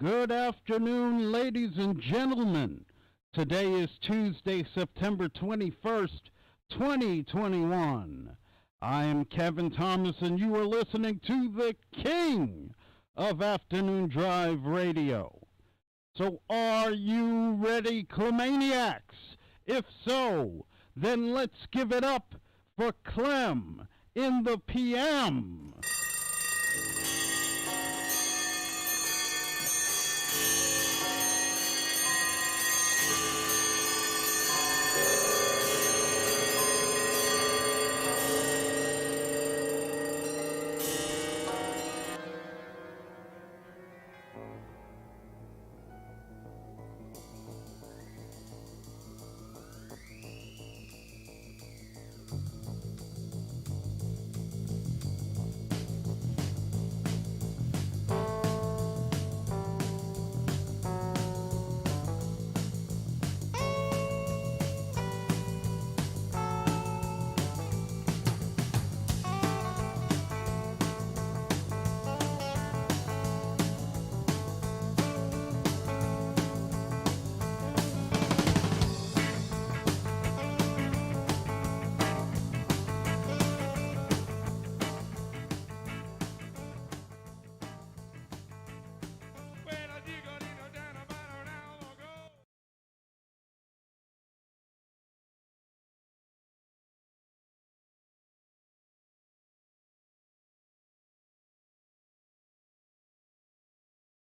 Good afternoon, ladies and gentlemen. Today is Tuesday, September 21st, 2021. I am Kevin Thomas, and you are listening to the King of Afternoon Drive Radio. So are you ready, Clemaniacs? If so, then let's give it up for Clem in the PM.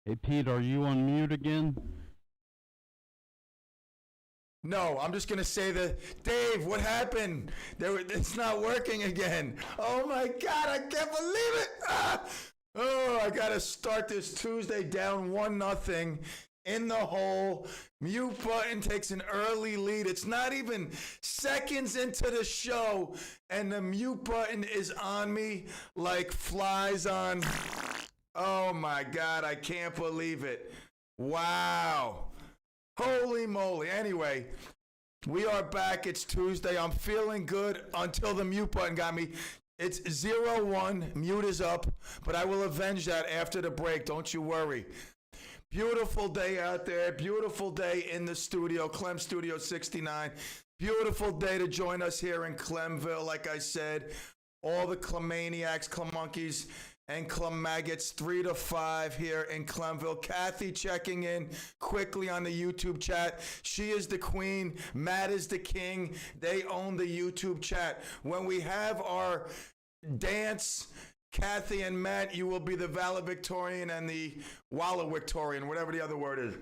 Hey, Pete, are you on mute again? No, I'm just going to say that, Dave, what happened? It's not working again. Oh, my God, I can't believe it. Oh, I got to start this Tuesday down 1-0 in the hole. Mute button takes an early lead. It's not even seconds into the show, and the mute button is on me like flies on... Oh, my God, I can't believe it. Wow. Holy moly. Anyway, we are back. It's Tuesday. I'm feeling good until the mute button got me. It's 0-1. Mute is up, but I will avenge that after the break. Don't you worry. Beautiful day out there. Beautiful day in the studio, Clem Studio 69. Beautiful day to join us here in Clemville. Like I said, all the Clemaniacs, Clemonkeys, and Clem Maggots, 3 to 5 here in Clemville. Kathy checking in quickly on the YouTube chat. She is the queen. Matt is the king. They own the YouTube chat. When we have our dance, Kathy and Matt, you will be the valedictorian and the valedictorian, whatever the other word is.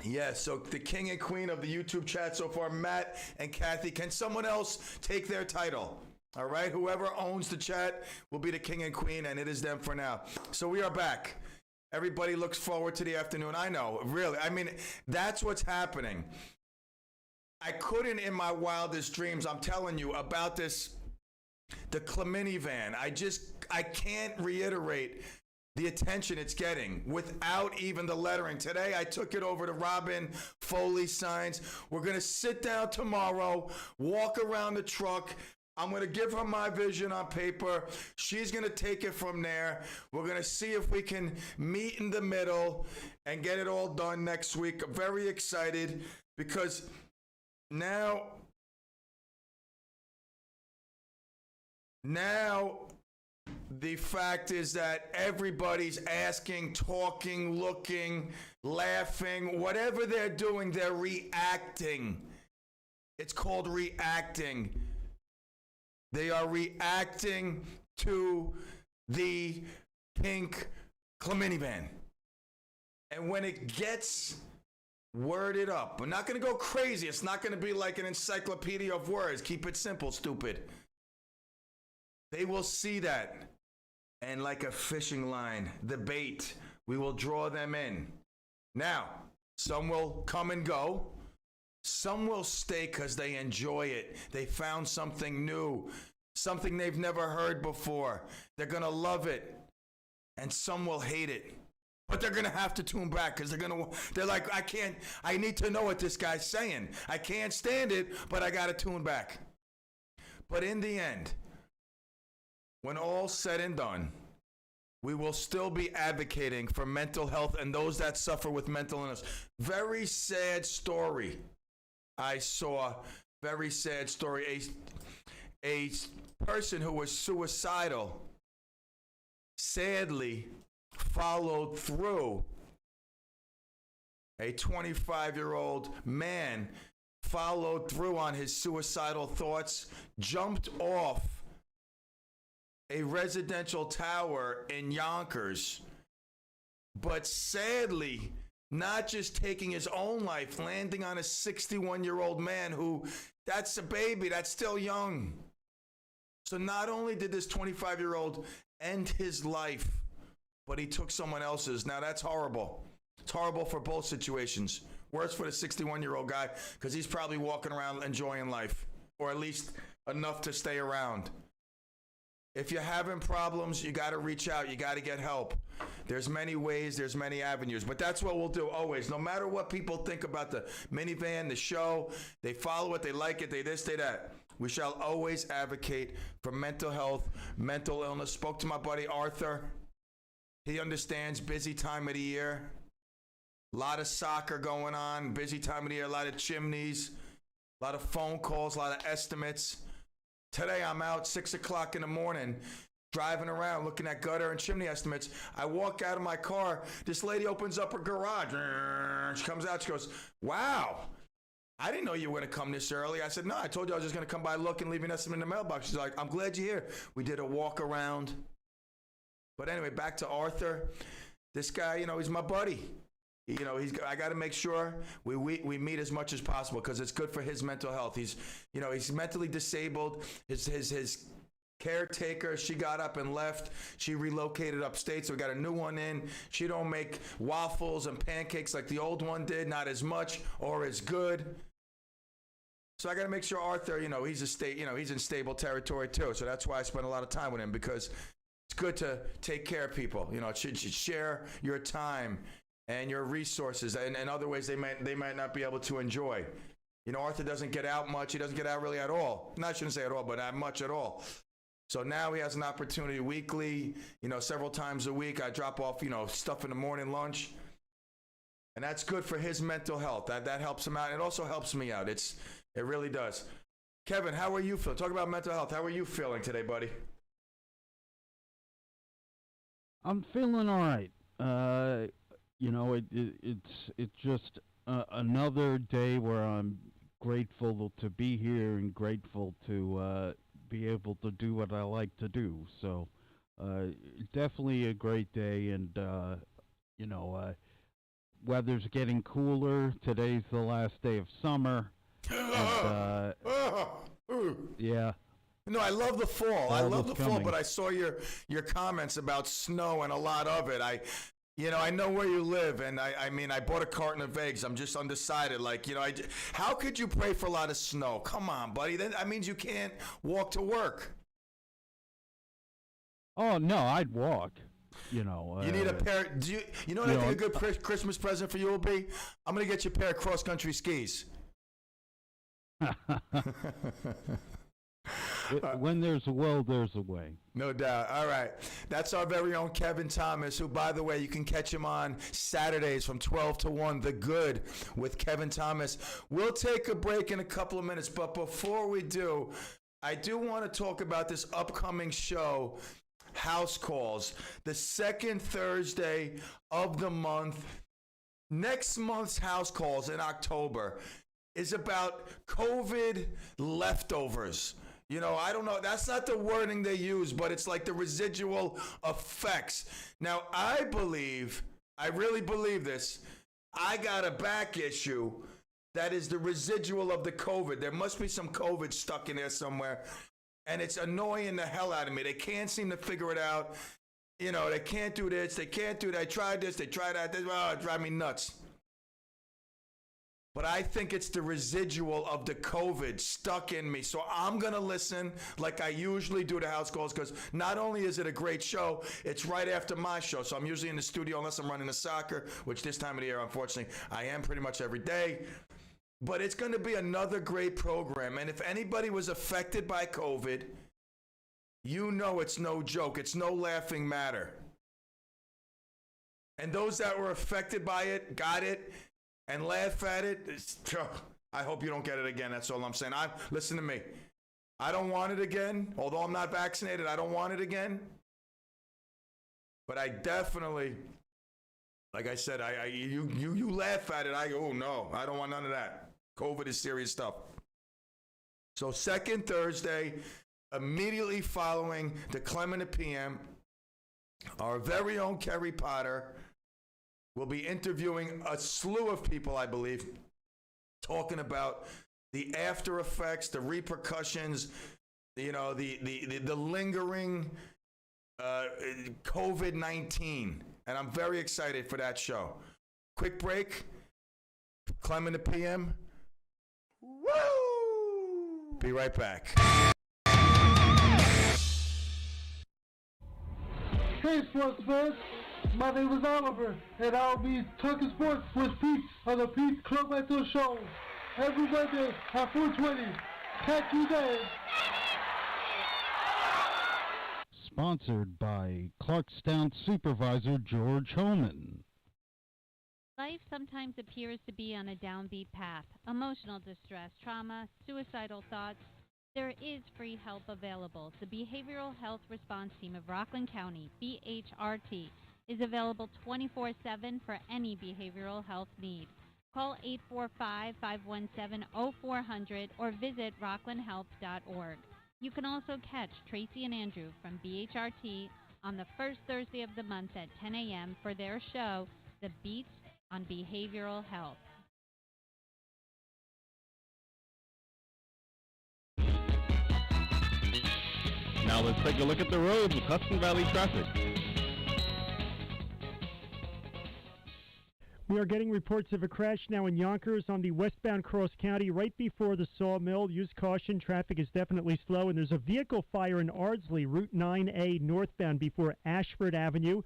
Yes, so the king and queen of the YouTube chat so far, Matt and Kathy. Can someone else take their title? All right, whoever owns the chat will be the king and queen, and it is them for now. So we are back. Everybody looks forward to the afternoon. I know, really. I mean, that's what's happening. I couldn't in my wildest dreams, I'm telling you, about this, the Clemini van. I can't reiterate the attention it's getting without even the lettering. Today, I took it over to Robin Foley Signs. We're going to sit down tomorrow, walk around the truck. I'm going to give her my vision on paper. She's going to take it from there. We're going to see if we can meet in the middle and get it all done next week. I'm very excited because now the fact is that everybody's asking, talking, looking, laughing, whatever they're doing, they're reacting. It's called reacting. They are reacting to the pink Clemini van. And when it gets worded up, we're not going to go crazy. It's not going to be like an encyclopedia of words. Keep it simple, stupid. They will see that. And like a fishing line, the bait, we will draw them in. Now, some will come and go. Some will stay because they enjoy it. They found something new, something they've never heard before. They're going to love it. And some will hate it. But they're going to have to tune back because they're like, I need to know what this guy's saying. I can't stand it, but I got to tune back. But in the end, when all's said and done, we will still be advocating for mental health and those that suffer with mental illness. Very sad story I saw. Very sad story. A person who was suicidal sadly followed through. A 25-year-old man followed through on his suicidal thoughts, jumped off a residential tower in Yonkers, but sadly, not just taking his own life, landing on a 61-year-old man who, that's a baby, that's still young. So not only did this 25-year-old end his life, but he took someone else's. Now that's horrible. It's horrible for both situations. Worse for the 61-year-old guy because he's probably walking around enjoying life, or at least enough to stay around. If you're having problems, you got to reach out. You got to get help. There's many ways. There's many avenues. But that's what we'll do always. No matter what people think about the minivan, the show, they follow it, they like it, they this, they that. We shall always advocate for mental health, mental illness. Spoke to my buddy Arthur. He understands, busy time of the year. A lot of soccer going on, busy time of the year, a lot of chimneys, a lot of phone calls, a lot of estimates. Today I'm out 6 o'clock in the morning, driving around looking at gutter and chimney estimates. I walk out of my car. This lady opens up her garage. She comes out. She goes, wow, I didn't know you were going to come this early. I said, no, I told you I was just going to come by, look, and leave an estimate in the mailbox. She's like, I'm glad you're here. We did a walk around. But anyway, back to Arthur. This guy, he's my buddy. I got to make sure we meet as much as possible because it's good for his mental health. He's mentally disabled. His caretaker, she got up and left. She relocated upstate, so we got a new one in. She don't make waffles and pancakes like the old one did, not as much or as good. So I got to make sure Arthur, he's he's in stable territory too. So that's why I spend a lot of time with him, because it's good to take care of people. Share your time and your resources and other ways they might not be able to enjoy. Arthur doesn't get out much. He doesn't get out really at all. No, I shouldn't say at all, but not much at all. So now he has an opportunity weekly, several times a week. I drop off, stuff in the morning lunch. And that's good for his mental health. That helps him out. It also helps me out. It really does. Kevin, how are you feeling? Talk about mental health. How are you feeling today, buddy? I'm feeling all right. It's just another day where I'm grateful to be here and grateful to be able to do what I like to do. So definitely a great day, and weather's getting cooler. Today's the last day of summer. And, yeah. No, I love the fall. I love the fall, but I saw your comments about snow and a lot of it. I know where you live, and I bought a carton of eggs. I'm just undecided. How could you pray for a lot of snow? Come on, buddy. That means you can't walk to work. Oh no, I'd walk. You need a pair. You know what I think a good Christmas present for you will be? I'm gonna get you a pair of cross-country skis. When there's a will, there's a way. No doubt. All right. That's our very own Kevin Thomas, who, by the way, you can catch him on Saturdays from 12 to 1, The Good with Kevin Thomas. We'll take a break in a couple of minutes, but before we do, I do want to talk about this upcoming show, House Calls, the second Thursday of the month. Next month's House Calls in October is about COVID leftovers. I don't know. That's not the wording they use, but it's like the residual effects. Now, I really believe this. I got a back issue that is the residual of the COVID. There must be some COVID stuck in there somewhere, and it's annoying the hell out of me. They can't seem to figure it out. They can't do this. They can't do that. I tried this. They tried that. It drives me nuts. But I think it's the residual of the COVID stuck in me. So I'm going to listen like I usually do to House Calls, because not only is it a great show, it's right after my show. So I'm usually in the studio unless I'm running the soccer, which this time of the year, unfortunately, I am pretty much every day. But it's going to be another great program. And if anybody was affected by COVID, it's no joke. It's no laughing matter. And those that were affected by it, got it, and laugh at it, I hope you don't get it again. That's all I'm saying. Listen to me. I don't want it again. Although I'm not vaccinated, I don't want it again. But I definitely, like I said, you laugh at it. I go, oh no, I don't want none of that. COVID is serious stuff. So second Thursday, immediately following the CLEM and the PM, our very own Kerry Potter will be interviewing a slew of people, I believe, talking about the after effects, the repercussions, the lingering COVID-19. And I'm very excited for that show. Quick break. CLEM and the PM. Woo! Be right back. Hey, sports fans. My name is Oliver, and I'll be talking sports with Pete on the Pete Club Mental Show every Monday at 4:20. Catch you then. Sponsored by Clarkstown Supervisor George Homan. Life sometimes appears to be on a downbeat path. Emotional distress, trauma, suicidal thoughts. There is free help available. The Behavioral Health Response Team of Rockland County, BHRT, is available 24/7 for any behavioral health need. Call 845-517-0400 or visit rocklandhelp.org. You can also catch Tracy and Andrew from BHRT on the first Thursday of the month at 10 a.m. for their show, The Beat on Behavioral Health. Now let's take a look at the roads with Hudson Valley traffic. We are getting reports of a crash now in Yonkers on the westbound Cross County right before the sawmill. Use caution. Traffic is definitely slow, and there's a vehicle fire in Ardsley, Route 9A northbound before Ashford Avenue.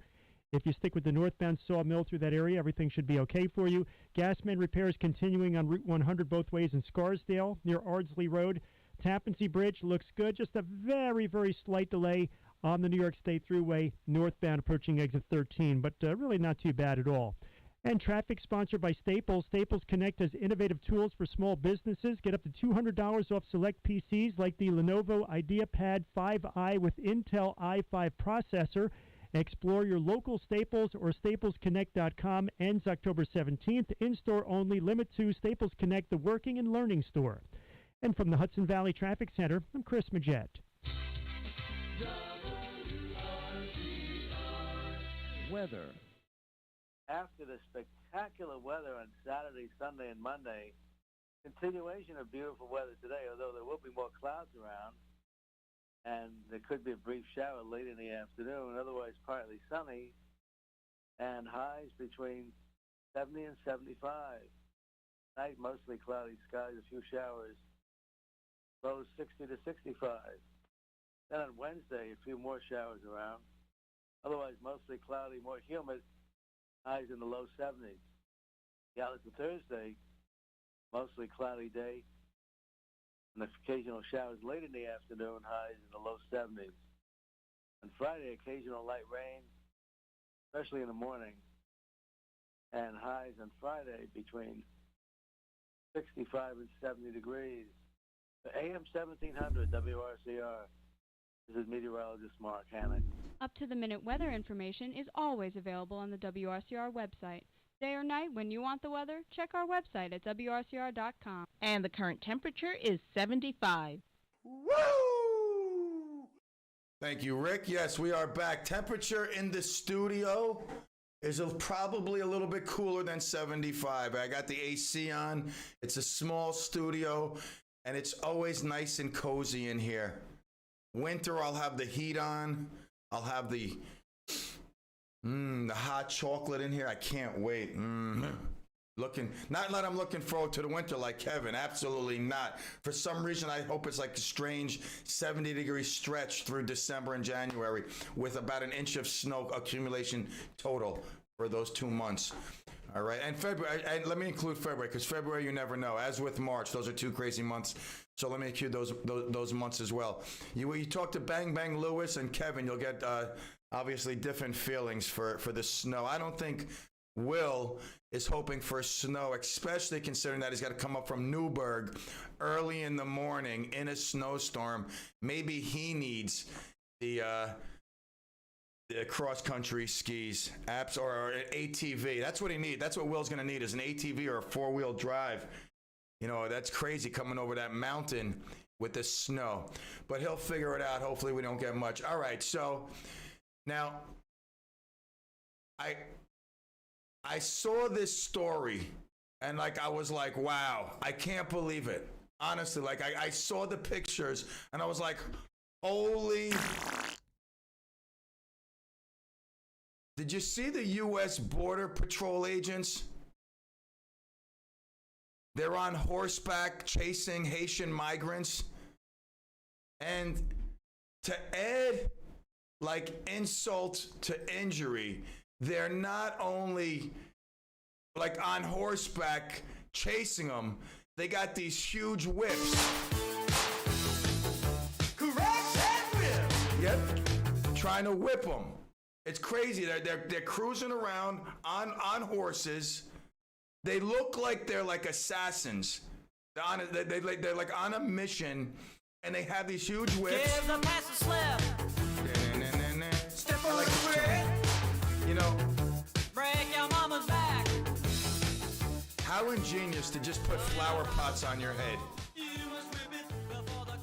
If you stick with the northbound sawmill through that area, everything should be okay for you. Gasman repairs continuing on Route 100 both ways in Scarsdale near Ardsley Road. Tappan Zee Bridge looks good. Just a very, very slight delay on the New York State Thruway northbound approaching exit 13, but really not too bad at all. And traffic sponsored by Staples. Staples Connect has innovative tools for small businesses. Get up to $200 off select PCs like the Lenovo IdeaPad 5i with Intel i5 processor. Explore your local Staples or staplesconnect.com. Ends October 17th. In-store only. Limit to Staples Connect, the working and learning store. And from the Hudson Valley Traffic Center, I'm Chris Majette. Weather. After the spectacular weather on Saturday, Sunday, and Monday, continuation of beautiful weather today, although there will be more clouds around, and there could be a brief shower late in the afternoon, otherwise partly sunny, and highs between 70 and 75. Night, mostly cloudy skies, a few showers, lows 60 to 65. Then on Wednesday, a few more showers around, otherwise mostly cloudy, more humid, highs in the low 70s. Yeah, it's a Thursday, mostly cloudy day, and occasional showers late in the afternoon, highs in the low 70s. On Friday, occasional light rain, especially in the morning, and highs on Friday between 65 and 70 degrees. AM 1700 WRCR. This is meteorologist Mark Hannock. Up-to-the-minute weather information is always available on the WRCR website. Day or night, when you want the weather, check our website at WRCR.com. And the current temperature is 75. Woo! Thank you, Rick. Yes, we are back. Temperature in the studio is probably a little bit cooler than 75. I got the AC on. It's a small studio, and it's always nice and cozy in here. Winter, I'll have the heat on. I'll have the hot chocolate in here. I can't wait. Not that I'm looking forward to the winter like Kevin. Absolutely not. For some reason, I hope it's like a strange 70-degree stretch through December and January with about an inch of snow accumulation total for those 2 months. All right, and February, and let me include February, because February you never know. As with March, those are 2 crazy months. So let me include those months as well. You talk to Bang Bang Lewis and Kevin, you'll get obviously different feelings for the snow. I don't think Will is hoping for snow, especially considering that he's got to come up from Newburgh early in the morning in a snowstorm. Maybe he needs the cross-country skis, apps, or an ATV. That's what he needs. That's what Will's going to need, is an ATV or a four-wheel drive. You know, that's crazy coming over that mountain with the snow. But he'll figure it out. Hopefully we don't get much. All right, so now I saw this story, and like I was like, wow, I can't believe it. Honestly, like I saw the pictures, and I was like, holy... Did you see the U.S. Border Patrol agents? They're on horseback chasing Haitian migrants. And to add like insult to injury, they're not only like on horseback chasing them, they got these huge whips. Correct and whip. Yep, trying to whip them. It's crazy. They're cruising around on horses. They look like they're like assassins. They're like on a mission, and they have these huge whips. Give the pass a slip. Step on the way. You know. Break your mama's back. How ingenious to just put flower pots on your head.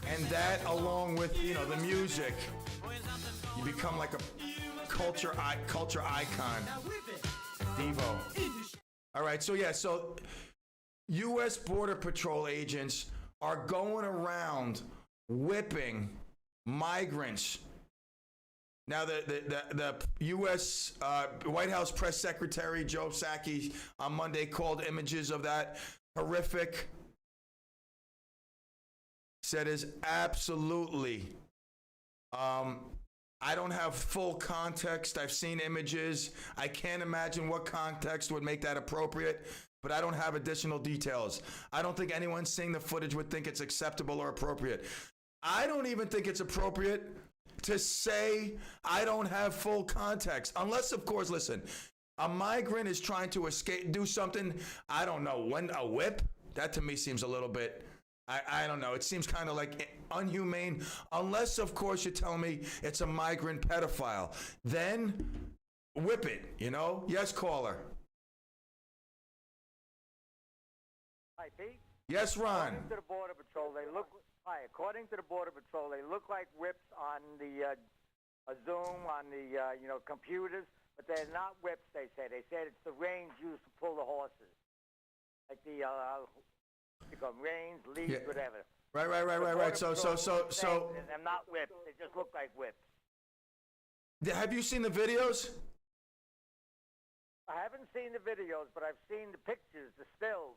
And that, along with the music, you become like a culture icon. Devo. All right, so U.S. Border Patrol agents are going around whipping migrants. Now, the U.S. White House Press Secretary Joe Psaki on Monday called images of that horrific. Said is absolutely. I don't have full context. I've seen images. I can't imagine what context would make that appropriate, but I don't have additional details. I don't think anyone seeing the footage would think it's acceptable or appropriate. I don't even think it's appropriate to say I don't have full context. Unless, of course, listen, a migrant is trying to escape, do something, I don't know, when a whip? That to me seems a little bit... I don't know. It seems kind of like unhumane, unless, of course, you tell me it's a migrant pedophile. Then whip it, Yes, caller. Hi, Pete. Yes, Ron. According to the Border Patrol, they look like whips on the Zoom, on the computers, but they're not whips. They said it's the reins used to pull the horses, like the. Reins, leads, whatever. Right. So. They're not whips. They just look like whips. Have you seen the videos? I haven't seen the videos, but I've seen the pictures, the stills.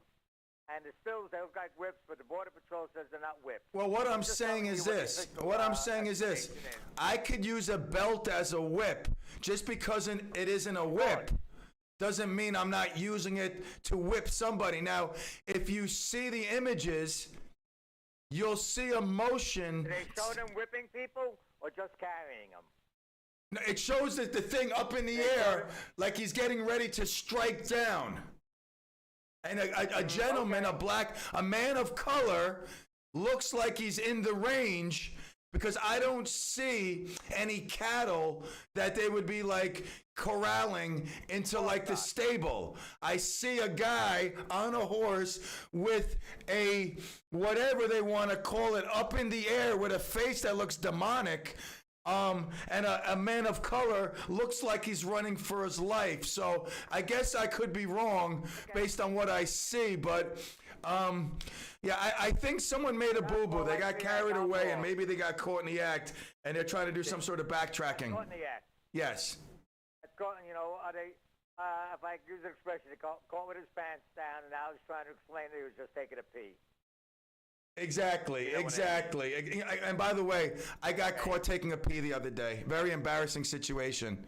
And the stills, they look like whips, but the Border Patrol says they're not whips. Well, what I'm saying is this. I could use a belt as a whip. Just because it isn't a whip doesn't mean I'm not using it to whip somebody. Now, if you see the images, you'll see a motion. Do they show them whipping people or just carrying them? No, it shows that the thing up in the air like he's getting ready to strike down. And a gentleman, a man of color, looks like he's in the range, because I don't see any cattle that they would be like corralling into like the stable. I see a guy on a horse with a, whatever they want to call it, up in the air with a face that looks demonic. And a man of color looks like he's running for his life. So I guess I could be wrong based on what I see, but I think someone made a boo-boo. They got carried away, and maybe they got caught in the act, and they're trying to do some sort of backtracking. Caught in the act. Yes. Are they, if I use an expression, they caught with his pants down, and now he's trying to explain that he was just taking a pee. Exactly. And by the way, I got caught taking a pee the other day. Very embarrassing situation.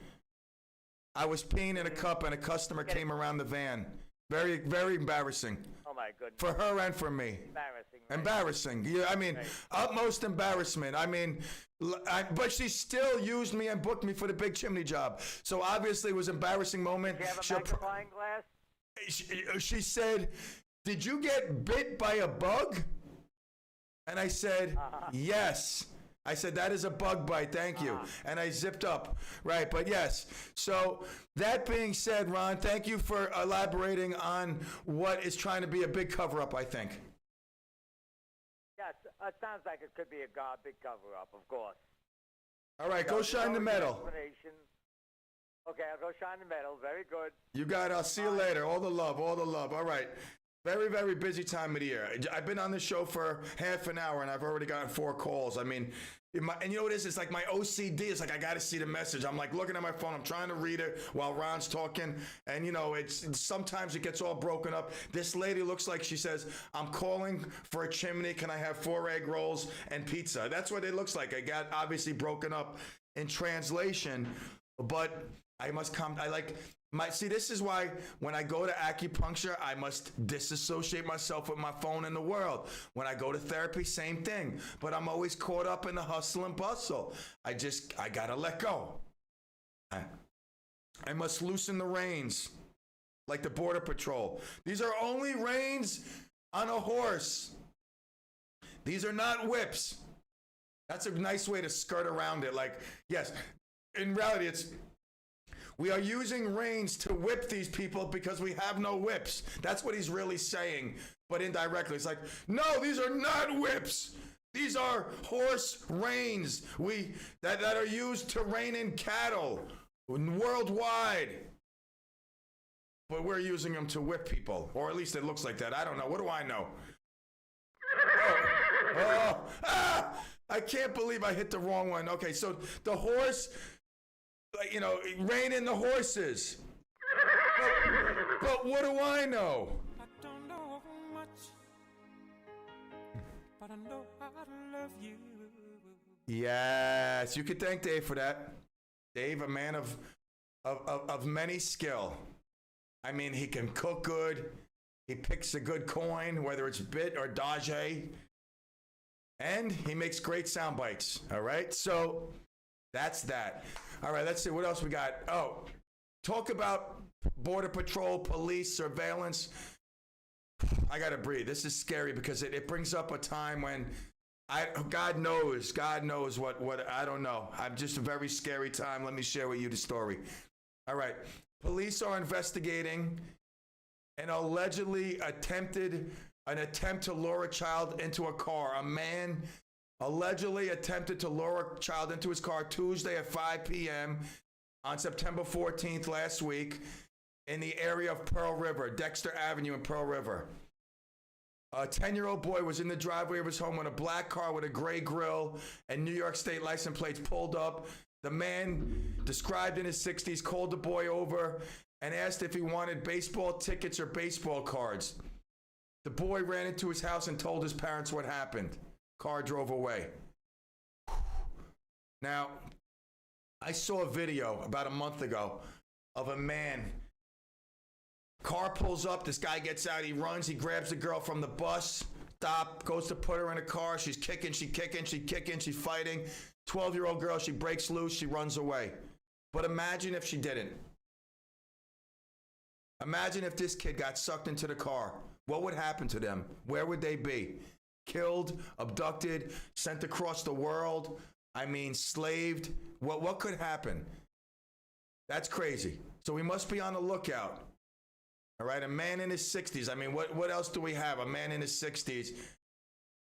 I was peeing in a cup, and a customer came around the van. Very, very embarrassing. Oh, my goodness. For her and for me. Embarrassing. Right? Embarrassing. Yeah, I mean, utmost embarrassment. I mean, but she still used me and booked me for the big chimney job. So obviously it was an embarrassing moment. Do you have a magnifying glass? She said, "Did you get bit by a bug?" And I said, "Yes." I said, "That is a bug bite, thank you." And I zipped up. Right, but yes. So that being said, Ron, thank you for elaborating on what is trying to be a big cover-up, I think. Yes, it sounds like it could be a big cover-up, of course. All right, go shine the medal. Okay, I'll go shine the medal. Very good. You got it. I'll see you later. All the love, all the love. All right. Very, very busy time of the year. I've been on this show for half an hour, and I've already gotten 4 calls. I mean, and you know what it is? It's like my OCD. It's like I got to see the message. I'm like looking at my phone. I'm trying to read it while Ron's talking. And, you know, it's sometimes it gets all broken up. This lady looks like she says, "I'm calling for a chimney. Can I have 4 egg rolls and pizza?" That's what it looks like. I got obviously broken up in translation, but I must come. See, this is why when I go to acupuncture, I must disassociate myself with my phone in the world. When I go to therapy, same thing. But I'm always caught up in the hustle and bustle. I gotta let go. I must loosen the reins, like the Border Patrol. These are only reins on a horse. These are not whips. That's a nice way to skirt around it. Like, yes, in reality, we are using reins to whip these people because we have no whips. That's what he's really saying, but indirectly. It's like, no, these are not whips. These are horse reins that are used to rein in cattle worldwide. But we're using them to whip people, or at least it looks like that. I don't know. What do I know? I can't believe I hit the wrong one. Okay, so the horse... you know, rein in the horses. But what do I know? I don't know much, but I know how to love you. Yes, you could thank Dave for that. Dave, a man of many skill. I mean, he can cook good. He picks a good coin, whether it's bit or dage. And he makes great sound bites. All right, so that's that. All right, let's see. What else we got? Oh, talk about Border Patrol, police, surveillance. I got to breathe. This is scary because it brings up a time when God knows what I don't know. I'm just a very scary time. Let me share with you the story. All right. Police are investigating an allegedly attempt to lure a child into a car. A man allegedly attempted to lure a child into his car Tuesday at 5 p.m. on September 14th last week in the area of Pearl River, Dexter Avenue in Pearl River. A 10-year-old boy was in the driveway of his home when a black car with a gray grille and New York State license plates pulled up. The man, described in his 60s, called the boy over and asked if he wanted baseball tickets or baseball cards. The boy ran into his house and told his parents what happened. Car drove away. Now, I saw a video about a month ago of a man. Car pulls up, this guy gets out, he runs, he grabs the girl from the bus, goes to put her in a car, she's kicking, she's fighting. 12-year-old girl, she breaks loose, she runs away. But imagine if she didn't. Imagine if this kid got sucked into the car. What would happen to them? Where would they be? Killed, abducted, sent across the world, slaved. What could happen? That's crazy. So we must be on the lookout. All right, a man in his 60s. What else do we have? A man in his 60s.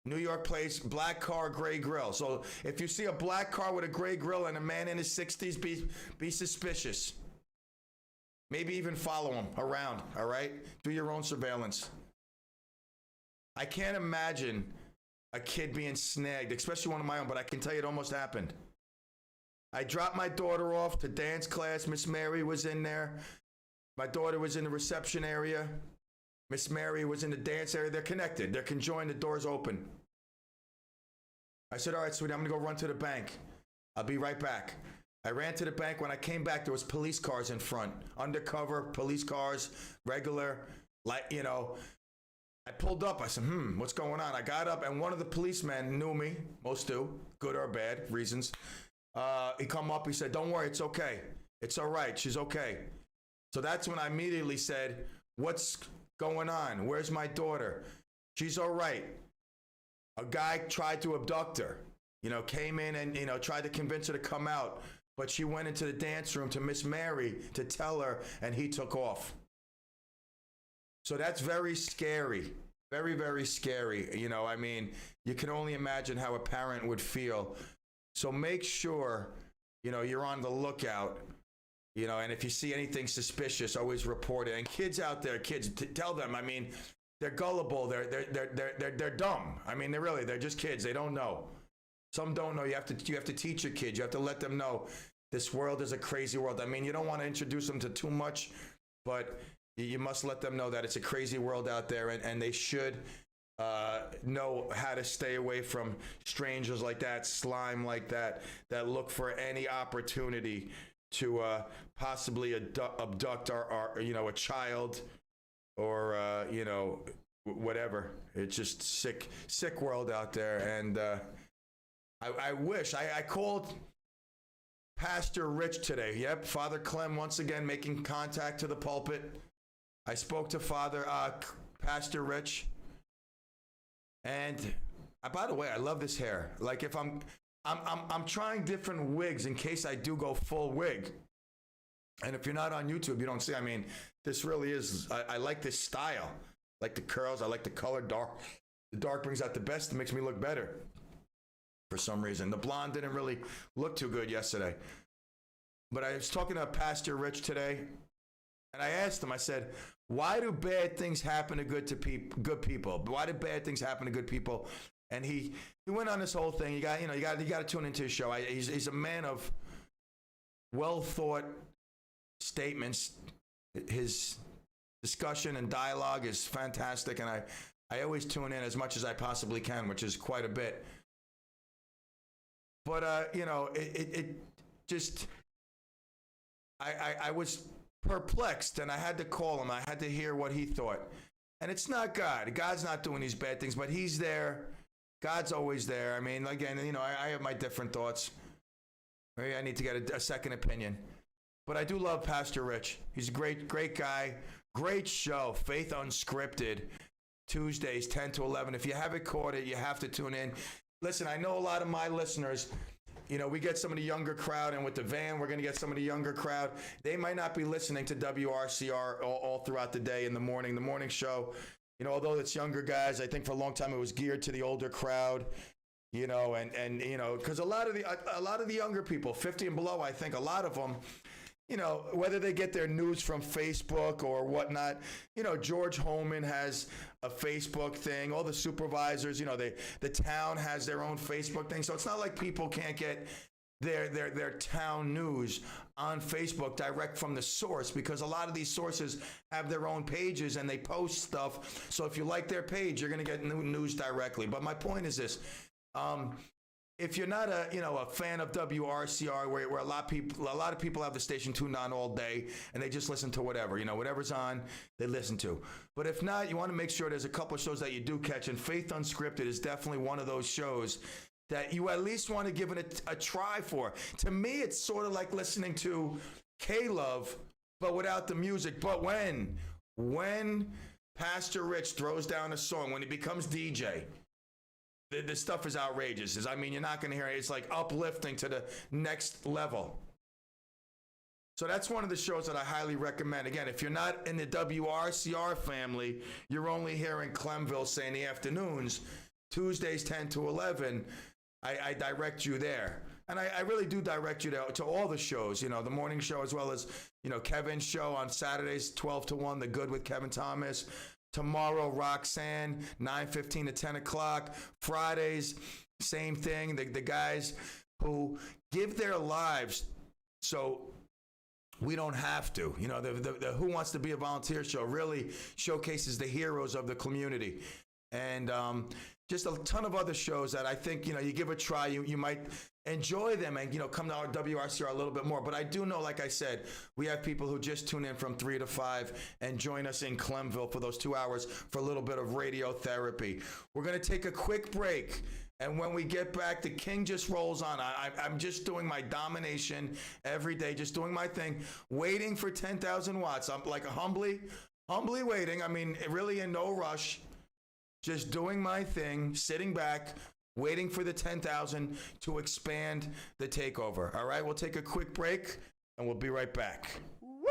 New York place, black car, gray grill. So if you see a black car with a gray grill and a man in his 60s, be suspicious. Maybe even follow him around, all right? Do your own surveillance. I can't imagine a kid being snagged, especially one of my own, but I can tell you it almost happened. I dropped my daughter off to dance class. Miss Mary was in there. My daughter was in the reception area. Miss Mary was in the dance area. They're connected. They're conjoined. The door's open. I said, all right, sweetie, I'm going to go run to the bank. I'll be right back. I ran to the bank. When I came back, there was police cars in front. Undercover police cars, regular, I pulled up. I said, what's going on? I got up, and one of the policemen knew me. Most do, good or bad reasons. He come up. He said, don't worry, it's okay. It's all right. She's okay. So that's when I immediately said, what's going on? Where's my daughter? She's all right. A guy tried to abduct her, came in and, tried to convince her to come out. But she went into the dance room to Miss Mary to tell her, and he took off. So that's very scary. Very, very scary. You can only imagine how a parent would feel. So make sure, you're on the lookout. And if you see anything suspicious, always report it. And kids out there, tell them. They're gullible. They're dumb. They're just kids. They don't know. Some don't know. You have to teach your kids. You have to let them know this world is a crazy world. You don't want to introduce them to too much, but you must let them know that it's a crazy world out there, and they should know how to stay away from strangers like that, slime like that look for any opportunity to possibly abduct our a child or whatever. It's just sick world out there. And I wish I called Pastor Rich today. Yep, Father Clem once again making contact to the pulpit. I spoke to Pastor Rich, and by the way, I love this hair. Like if I'm trying different wigs in case I do go full wig. And if you're not on YouTube, you don't see. This really is. I like this style. I like the curls. I like the color dark. The dark brings out the best. It makes me look better. For some reason, the blonde didn't really look too good yesterday. But I was talking to Pastor Rich today, and I asked him. I said, "Why do bad things happen to good people? Why do bad things happen to good people?" And he went on this whole thing. You got to tune into his show. He's a man of well thought statements. His discussion and dialogue is fantastic, and I always tune in as much as I possibly can, which is quite a bit. But it just I was perplexed, and I had to call him. I had to hear what he thought. And it's not God. God's not doing these bad things, but he's there. God's always there. Again, I have my different thoughts. Maybe I need to get a second opinion. But I do love Pastor Rich. He's a great guy. Great show, Faith Unscripted, Tuesdays, 10 to 11. If you haven't caught it, you have to tune in. Listen, I know a lot of my listeners, we get some of the younger crowd, and with the van, we're going to get some of the younger crowd. They might not be listening to WRCR all throughout the day in the morning. The morning show, although it's younger guys, I think for a long time it was geared to the older crowd, and because a lot of the younger people, 50 and below, I think a lot of them, whether they get their news from Facebook or whatnot, George Holman has a Facebook thing. All the supervisors, the town has their own Facebook thing. So it's not like people can't get their town news on Facebook direct from the source, because a lot of these sources have their own pages and they post stuff. So if you like their page, you're going to get news directly. But my point is this. If you're not a fan of WRCR, where a lot of people have the station tuned on all day and they just listen to whatever, whatever's on, they listen to. But if not, you want to make sure there's a couple of shows that you do catch, and Faith Unscripted is definitely one of those shows that you at least want to give it a try for. To me, it's sort of like listening to K-Love, but without the music. But when Pastor Rich throws down a song, when he becomes DJ, the stuff is outrageous. You're not going to hear it. It's like uplifting to the next level. So that's one of the shows that I highly recommend. Again, if you're not in the WRCR family, you're only hearing Clemville say in the afternoons, Tuesdays 10 to 11, I direct you there. And I really do direct you to all the shows, the morning show, as well as, Kevin's show on Saturdays, 12 to 1, The Good with Kevin Thomas. Tomorrow, Roxanne, 9:15 to 10 o'clock. Fridays, same thing. The guys who give their lives so we don't have to. The Who Wants to Be a Volunteer show really showcases the heroes of the community. And just a ton of other shows that I think, you give a try, you might enjoy them and, come to our WRCR a little bit more. But I do know, like I said, we have people who just tune in from 3 to 5 and join us in Clemville for those 2 hours for a little bit of radiotherapy. We're going to take a quick break. And when we get back, the King just rolls on. I'm just doing my domination every day, just doing my thing, waiting for 10,000 watts. I'm like humbly waiting. I mean, really in no rush. Just doing my thing, sitting back, waiting for the 10,000 to expand the takeover. All right, we'll take a quick break, and we'll be right back. Woo!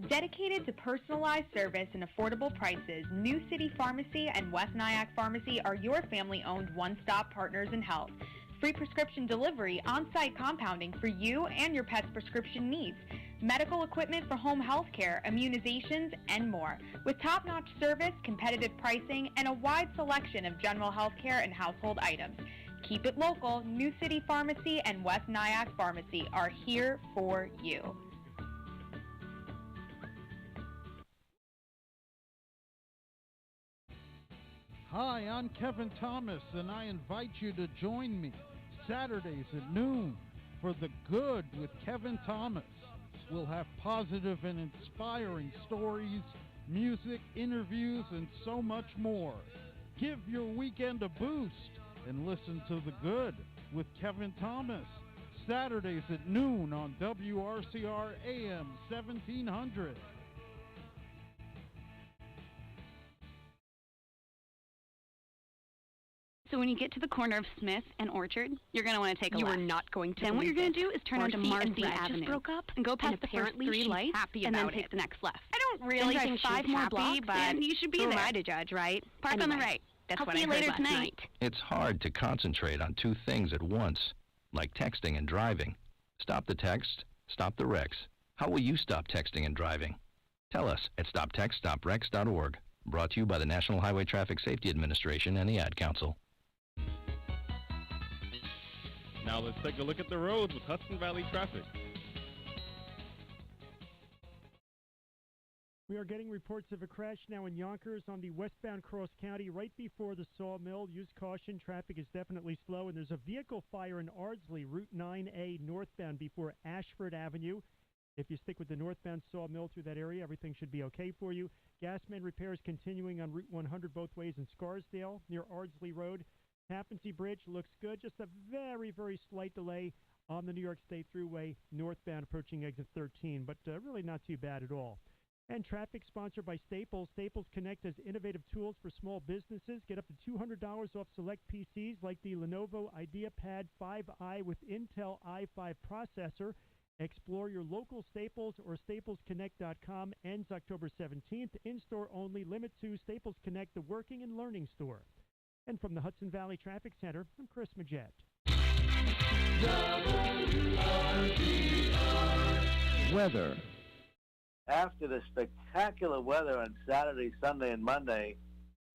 Dedicated to personalized service and affordable prices, New City Pharmacy and West Nyack Pharmacy are your family-owned one-stop partners in health. Free prescription delivery, on-site compounding for you and your pet's prescription needs, medical equipment for home health care, immunizations, and more. With top-notch service, competitive pricing, and a wide selection of general health care and household items. Keep it local. New City Pharmacy and West Nyack Pharmacy are here for you. Hi, I'm Kevin Thomas, and I invite you to join me Saturdays at noon for The Good with Kevin Thomas. We'll have positive and inspiring stories, music, interviews, and so much more. Give your weekend a boost and listen to The Good with Kevin Thomas, Saturdays at noon on WRCR AM 1700. So when you get to the corner of Smith and Orchard, you're going to want to take a left. You are not going to. Then what you're going to do is turn onto Marcy Red Avenue just broke up, and go past and the first apparently 3 she's lights, happy and then about take it. the next left. I don't really then think drive 5 she's more happy, blocks, but and you should be who there. am I to judge, right? Park on the right. That's I'll what see I you heard later last tonight. night. It's hard to concentrate on 2 things at once, like texting and driving. Stop the text, stop the wrecks. How will you stop texting and driving? Tell us at stoptextstopwrecks.org. Brought to you by the National Highway Traffic Safety Administration and the Ad Council. Now let's take a look at the roads with Hudson Valley traffic. We are getting reports of a crash now in Yonkers on the westbound Cross County right before the sawmill. Use caution. Traffic is definitely slow, and there's a vehicle fire in Ardsley, Route 9A northbound before Ashford Avenue. If you stick with the northbound sawmill through that area, everything should be okay for you. Gasman repairs continuing on Route 100 both ways in Scarsdale near Ardsley Road. Tappan Zee Bridge looks good. Just a very, very slight delay on the New York State Thruway northbound approaching exit 13, but really not too bad at all. And traffic sponsored by Staples. Staples Connect has innovative tools for small businesses. Get up to $200 off select PCs like the Lenovo IdeaPad 5i with Intel i5 processor. Explore your local Staples or staplesconnect.com. Ends October 17th. In-store only. Limit to Staples Connect, the working and learning store. And from the Hudson Valley Traffic Center, I'm Chris Majette. Weather. After the spectacular weather on Saturday, Sunday, and Monday,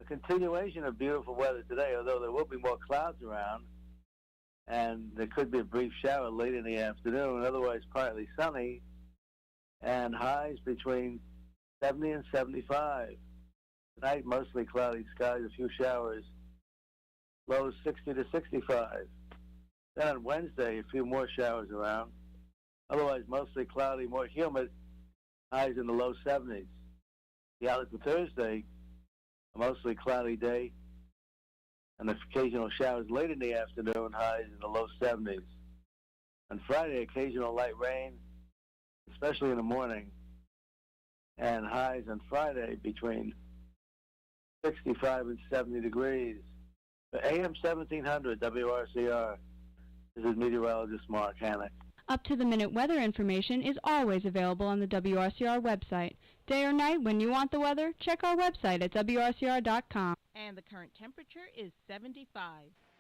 a continuation of beautiful weather today, although there will be more clouds around, and there could be a brief shower late in the afternoon, otherwise partly sunny, and highs between 70 and 75. Tonight, mostly cloudy skies, a few showers, lows 60 to 65. Then on Wednesday, a few more showers around, otherwise mostly cloudy, more humid, highs in the low 70s. The outlook for Thursday, a mostly cloudy day, and occasional showers late in the afternoon, highs in the low 70s. On Friday, occasional light rain, especially in the morning, and highs on Friday between 65 and 70 degrees. For AM 1700 WRCR, this is meteorologist Mark Hannock. Up-to-the-minute weather information is always available on the WRCR website. Day or night, when you want the weather, check our website at WRCR.com. And the current temperature is 75.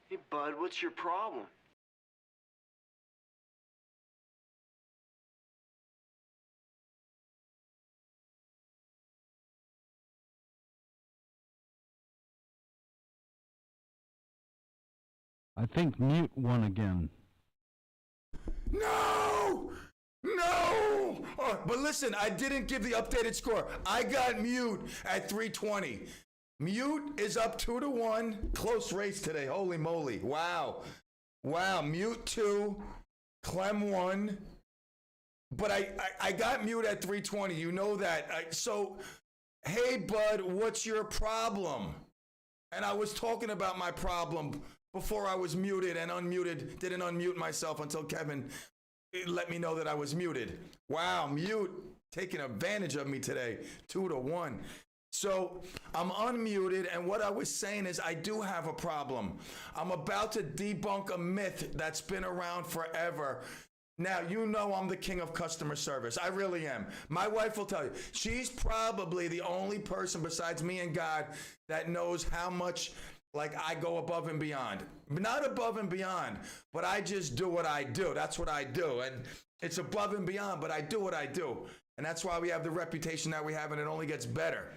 Hey, bud, what's your problem? I think mute one again. No! No! Oh, but listen, I didn't give the updated score. I got Mute at 320. Mute is up 2-1. Close race today. Holy moly. Wow. Mute 2, CLEM 1. But I got Mute at 320. You know that. So, hey, bud, what's your problem? And I was talking about my problem before I was muted and unmuted. Didn't unmute myself until Kevin let me know that I was muted. Wow, Mute taking advantage of me today, 2-1. So I'm unmuted, and what I was saying is I do have a problem. I'm about to debunk a myth that's been around forever. Now, you know I'm the king of customer service. I really am. My wife will tell you. She's probably the only person besides me and God that knows how much I go above and beyond. Not above and beyond, but I just do what I do. That's what I do. And it's above and beyond, but I do what I do. And that's why we have the reputation that we have, and it only gets better.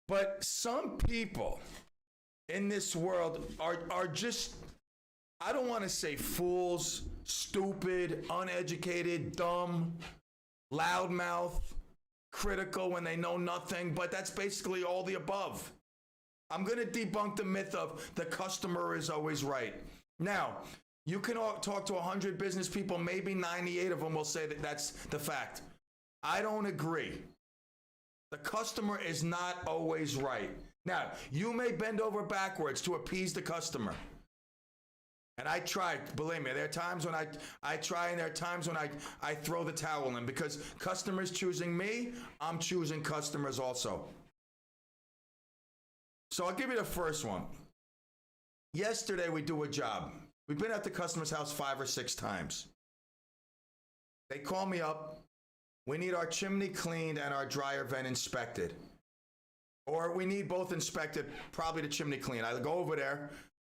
But some people in this world are just, I don't want to say fools, stupid, uneducated, dumb, loudmouth, critical when they know nothing, but that's basically all the above. I'm going to debunk the myth of the customer is always right. Now, you can talk to 100 business people, maybe 98 of them will say that that's the fact. I don't agree. The customer is not always right. Now, you may bend over backwards to appease the customer. And I try, believe me, there are times when I try, and there are times when I throw the towel in, because customers choosing me, I'm choosing customers also. So I'll give you the first one. Yesterday we do a job. We've been at the customer's house 5 or 6 times. They call me up. We need our chimney cleaned and our dryer vent inspected. Or we need both inspected, probably the chimney cleaned. I go over there.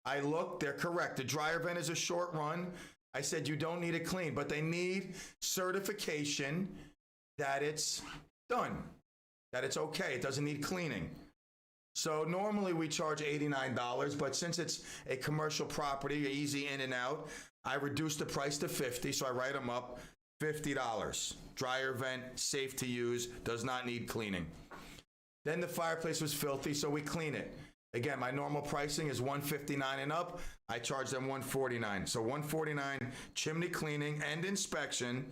I look, they're correct. The dryer vent is a short run. I said, you don't need it cleaned, but they need certification that it's done, that it's okay. It doesn't need cleaning. So normally we charge $89, but since it's a commercial property, easy in and out, I reduced the price to $50, so I write them up $50. Dryer vent, safe to use, does not need cleaning. Then the fireplace was filthy, so we clean it. Again, my normal pricing is $159 and up. I charge them $149. So $149 chimney cleaning and inspection,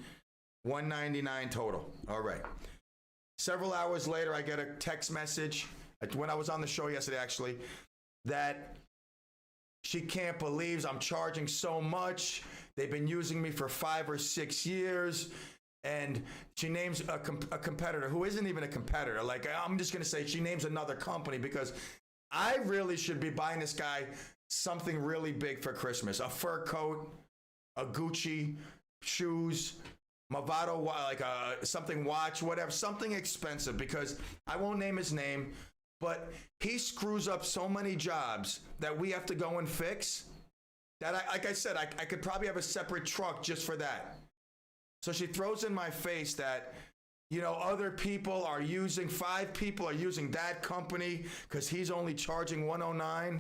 $199 total. All right. Several hours later, I get a text message, when I was on the show yesterday, actually, that she can't believe I'm charging so much. They've been using me for 5 or 6 years. And she names a competitor who isn't even a competitor. I'm just going to say she names another company, because I really should be buying this guy something really big for Christmas. A fur coat, a Gucci, shoes, Movado, something watch, whatever, something expensive, because I won't name his name, but he screws up so many jobs that we have to go and fix that, like I said, I could probably have a separate truck just for that. So she throws in my face that, other people are using, 5 people are using that company because he's only charging $109.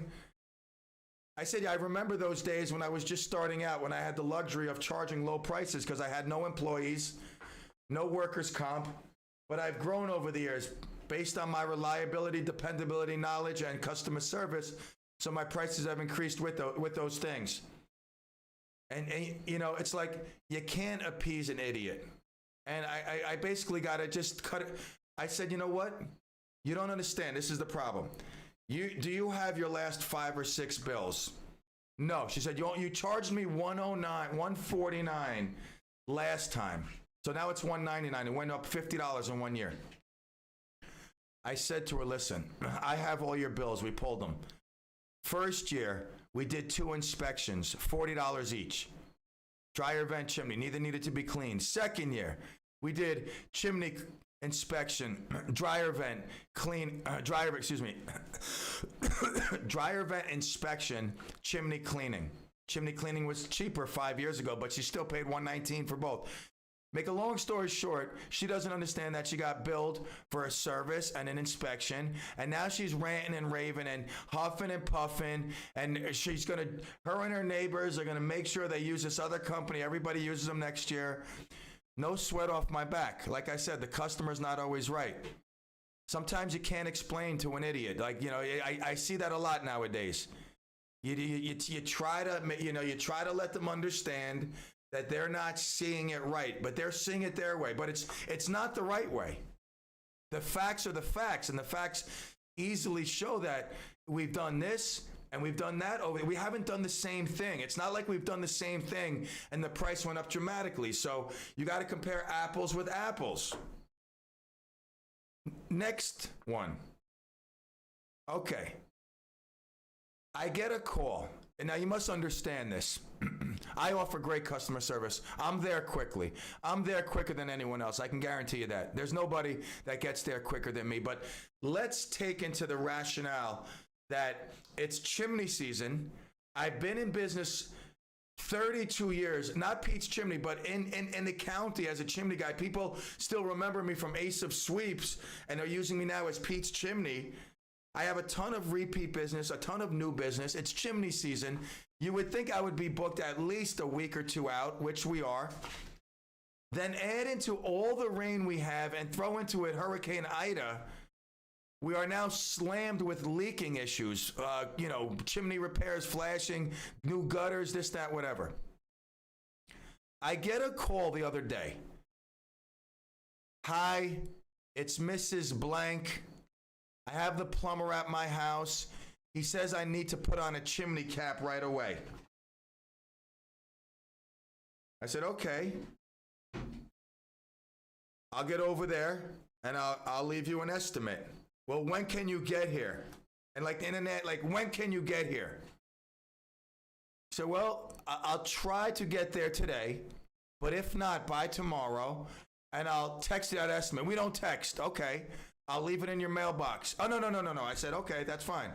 I said, yeah, I remember those days when I was just starting out, when I had the luxury of charging low prices because I had no employees, no workers' comp, but I've grown over the years based on my reliability, dependability, knowledge, and customer service, so my prices have increased with those things. And it's like you can't appease an idiot. And I basically got to just cut it. I said, you know what? You don't understand. This is the problem. Do you have your last 5 or 6 bills? No. She said, you charged me $149 last time. So now it's $199. It went up $50 in 1 year. I said to her, listen, I have all your bills. We pulled them. First year, we did 2 inspections, $40 each. Dryer vent, chimney, neither needed to be cleaned. Second year, we did chimney inspection, dryer vent, dryer vent inspection, chimney cleaning. Chimney cleaning was cheaper 5 years ago, but she still paid $119 for both. Make a long story short, she doesn't understand that she got billed for a service and an inspection, and now she's ranting and raving and huffing and puffing, and her and her neighbors are gonna make sure they use this other company. Everybody uses them next year. No sweat off my back. Like I said, the customer's not always right. Sometimes you can't explain to an idiot. Like, you know, I see that a lot nowadays. You try to let them understand that they're not seeing it right, but they're seeing it their way. But it's not the right way. The facts are the facts, and the facts easily show that we've done this and we've done that. We haven't done the same thing. It's not like we've done the same thing and the price went up dramatically. So you got to compare apples with apples. Next one. Okay. I get a call. And now you must understand this. I offer great customer service. I'm there quickly. I'm there quicker than anyone else. I can guarantee you that. There's nobody that gets there quicker than me. But let's take into the rationale that it's chimney season. I've been in business 32 years, not Pete's Chimney, but in the county as a chimney guy. People still remember me from Ace of Sweeps, and they're using me now as Pete's Chimney. I have a ton of repeat business, a ton of new business. It's chimney season. You would think I would be booked at least a week or two out, which we are. Then add into all the rain we have and throw into it Hurricane Ida. We are now slammed with leaking issues, chimney repairs, flashing, new gutters, this, that, whatever. I get a call the other day. Hi, it's Mrs. Blank. I have the plumber at my house. He says I need to put on a chimney cap right away. I said, okay. I'll get over there and I'll leave you an estimate. Well, when can you get here? And like the internet, like, when can you get here? So, well, I'll try to get there today, but if not, by tomorrow, and I'll text you that estimate. We don't text. Okay. I'll leave it in your mailbox. Oh, no. I said, okay, that's fine.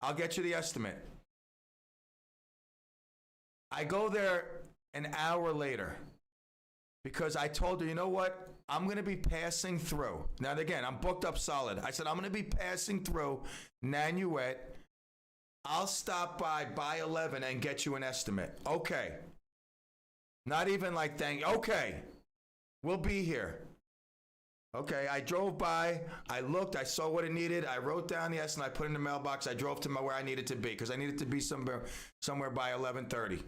I'll get you the estimate. I go there an hour later because I told her, you know what? I'm going to be passing through. Now, again, I'm booked up solid. I said, I'm going to be passing through Nanuet. I'll stop by 11 and get you an estimate. Okay. Not even like okay. We'll be here. Okay, I drove by, I looked, I saw what it needed, I wrote down the estimate, I put it in the mailbox, I drove to where I needed to be, because I needed to be somewhere by 11:30.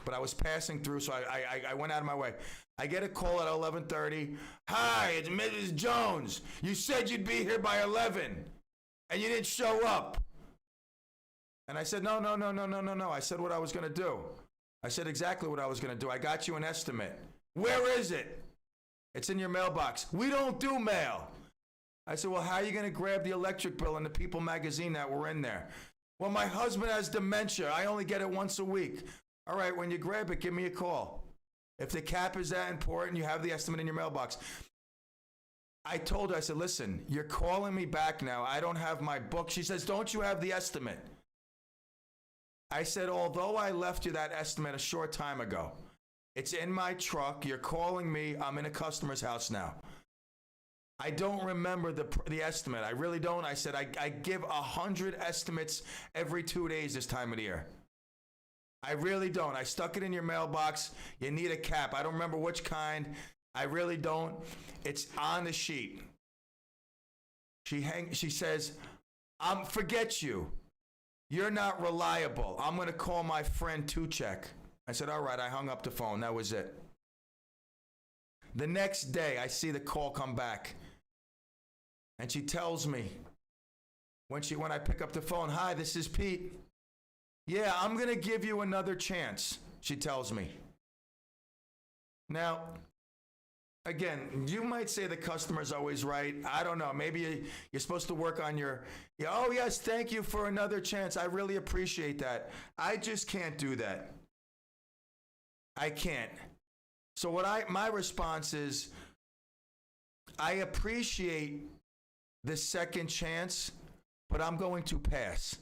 But I was passing through, so I went out of my way. I get a call at 11:30. Hi, it's Mrs. Jones. You said you'd be here by 11, and you didn't show up. And I said, no. I said what I was going to do. I said exactly what I was going to do. I got you an estimate. Where is it? It's in your mailbox. We don't do mail. I said, well, how are you going to grab the electric bill and the People magazine that were in there? Well, my husband has dementia. I only get it once a week. All right, when you grab it, give me a call. If the cap is that important, you have the estimate in your mailbox. I told her, I said, listen, you're calling me back now. I don't have my book. She says, don't you have the estimate? I said, although I left you that estimate a short time ago, it's in my truck. You're calling me. I'm in a customer's house now. I don't remember the estimate. I really don't. I said, I give 100 estimates every 2 days this time of the year. I really don't. I stuck it in your mailbox. You need a cap. I don't remember which kind. I really don't. It's on the sheet. She says, forget you. You're not reliable. I'm going to call my friend Tuchek. I said, all right. I hung up the phone. That was it. The next day, I see the call come back. And she tells me, when I pick up the phone, hi, this is Pete. Yeah, I'm going to give you another chance, she tells me. Now, again, you might say the customer's always right. I don't know. Maybe you're supposed to work on oh, yes, thank you for another chance. I really appreciate that. I just can't do that. I can't. So my response is, I appreciate the second chance, but I'm going to pass.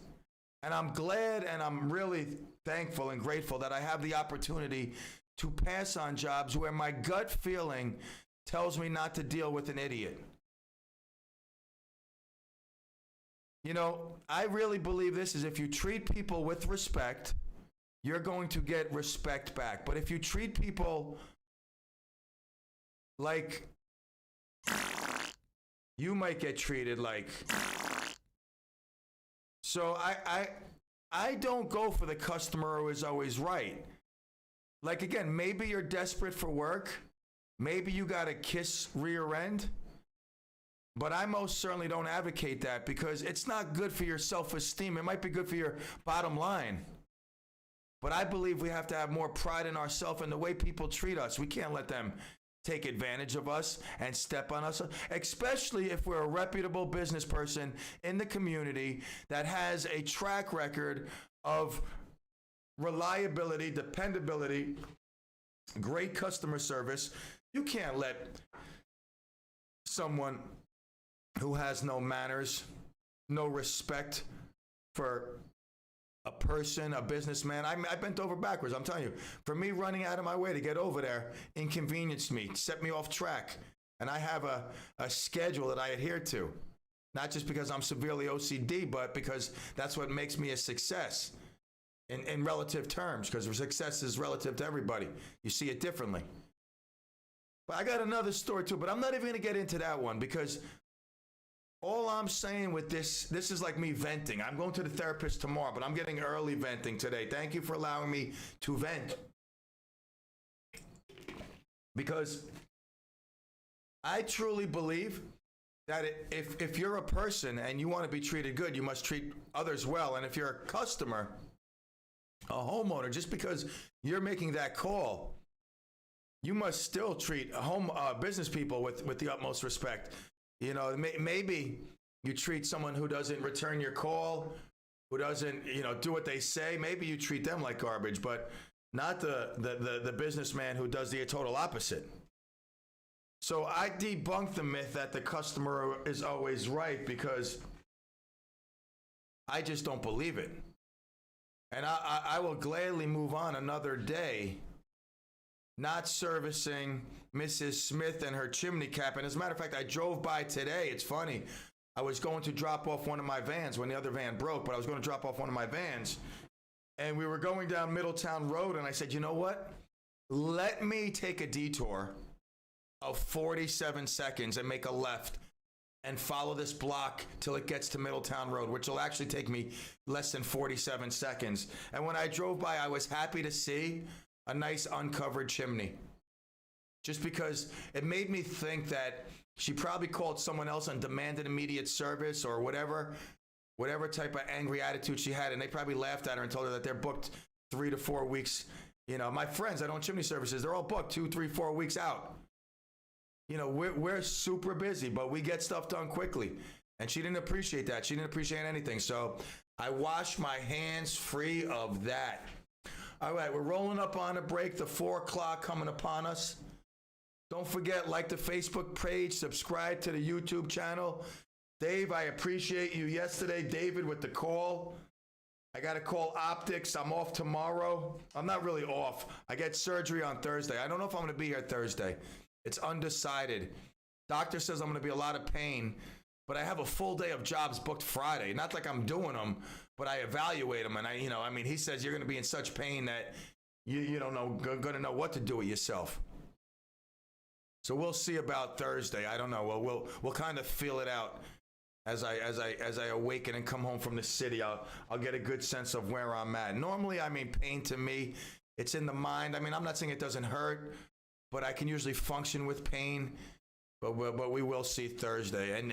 And I'm glad and I'm really thankful and grateful that I have the opportunity to pass on jobs where my gut feeling tells me not to deal with an idiot. You know, I really believe this is if you treat people with respect, you're going to get respect back. But if you treat people like, you might get treated like. So I don't go for the customer who is always right. Like, again, maybe you're desperate for work. Maybe you got a kiss rear end. But I most certainly don't advocate that because it's not good for your self-esteem. It might be good for your bottom line. But I believe we have to have more pride in ourselves and the way people treat us. We can't let them take advantage of us and step on us, especially if we're a reputable business person in the community that has a track record of reliability, dependability, great customer service. You can't let someone who has no manners, no respect for a person, a businessman. I bent over backwards. I'm telling you, for me running out of my way to get over there inconvenienced me, set me off track. And I have a schedule that I adhere to, not just because I'm severely OCD, but because that's what makes me a success in relative terms, because success is relative to everybody. You see it differently. But I got another story too, but I'm not even going to get into that one because all I'm saying with this is like me venting. I'm going to the therapist tomorrow, but I'm getting early venting today. Thank you for allowing me to vent. Because I truly believe that if you're a person and you want to be treated good, you must treat others well. And if you're a customer, a homeowner, just because you're making that call, you must still treat business people with the utmost respect. You know, maybe you treat someone who doesn't return your call, who doesn't, do what they say. Maybe you treat them like garbage, but not the businessman who does the total opposite. So I debunk the myth that the customer is always right because I just don't believe it. And I will gladly move on another day not servicing Mrs. Smith and her chimney cap. And as a matter of fact, I drove by today. It's funny. I was going to drop off one of my vans when the other van broke, but I was going to drop off one of my vans. And we were going down Middletown Road, and I said, you know what? Let me take a detour of 47 seconds and make a left and follow this block till it gets to Middletown Road, which will actually take me less than 47 seconds. And when I drove by, I was happy to see a nice uncovered chimney. Just because it made me think that she probably called someone else and demanded immediate service or whatever type of angry attitude she had. And they probably laughed at her and told her that they're booked 3 to 4 weeks. My friends that own chimney services, they're all booked 2, 3, 4 weeks out. We're super busy, but we get stuff done quickly. And she didn't appreciate that. She didn't appreciate anything. So I wash my hands free of that. All right, we're rolling up on a break. The 4 o'clock coming upon us. Don't forget, like the Facebook page, subscribe to the YouTube channel. Dave, I appreciate you yesterday. David with the call. I got to call optics. I'm off tomorrow. I'm not really off. I get surgery on Thursday. I don't know if I'm going to be here Thursday. It's undecided. Doctor says I'm going to be a lot of pain, but I have a full day of jobs booked Friday. Not like I'm doing them, but I evaluate them. And he says you're going to be in such pain that you don't know, going to know what to do with yourself. So we'll see about Thursday. I don't know. Well, we'll kind of feel it out as I awaken and come home from the city. I'll get a good sense of where I'm at. Normally, pain to me, it's in the mind. I'm not saying it doesn't hurt, but I can usually function with pain. But we will see Thursday, and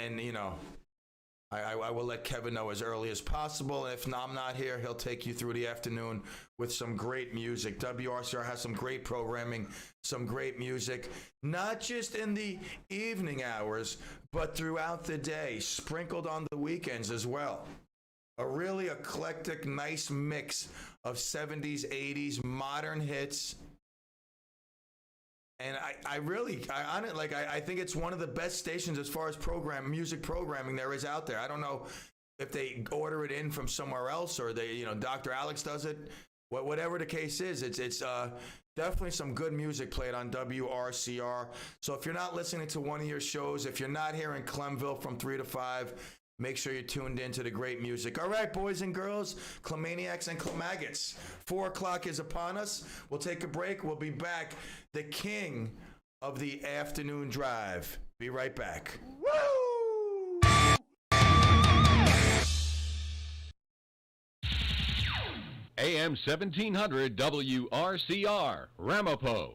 I will let Kevin know as early as possible. If I'm not here, he'll take you through the afternoon with some great music. WRCR has some great programming, some great music, not just in the evening hours, but throughout the day, sprinkled on the weekends as well. A really eclectic, nice mix of 70s, 80s, modern hits. And I think it's one of the best stations as far as music programming there is out there. I don't know if they order it in from somewhere else or Dr. Alex does it. whatever the case is, it's definitely some good music played on WRCR. So if you're not listening to one of your shows, if you're not here in Clemville from 3 to 5, make sure you're tuned in to the great music. All right, boys and girls, Clemaniacs and Clemaggots, 4 o'clock is upon us. We'll take a break. We'll be back. The king of the afternoon drive. Be right back. Woo! AM 1700 WRCR, Ramapo.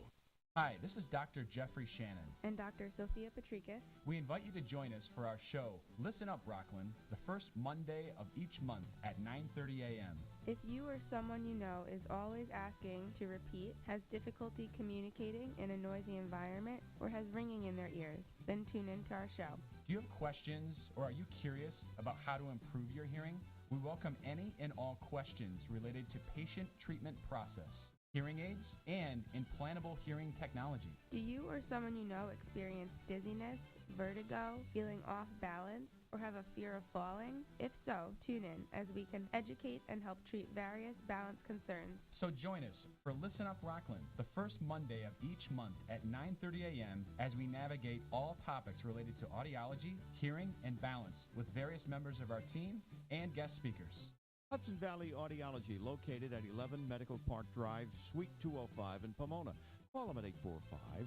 Hi, this is Dr. Jeffrey Shannon. And Dr. Sophia Patricus. We invite you to join us for our show, Listen Up, Rockland, the first Monday of each month at 9:30 a.m. If you or someone you know is always asking to repeat, has difficulty communicating in a noisy environment, or has ringing in their ears, then tune in to our show. Do you have questions, or are you curious about how to improve your hearing? We welcome any and all questions related to patient treatment process, hearing aids, and implantable hearing technology. Do you or someone you know experience dizziness, vertigo, feeling off balance, or have a fear of falling? If so, tune in as we can educate and help treat various balance concerns. So join us for Listen Up Rockland, the first Monday of each month at 9:30 a.m. as we navigate all topics related to audiology, hearing, and balance with various members of our team and guest speakers. Hudson Valley Audiology, located at 11 Medical Park Drive, Suite 205 in Pomona. Call them at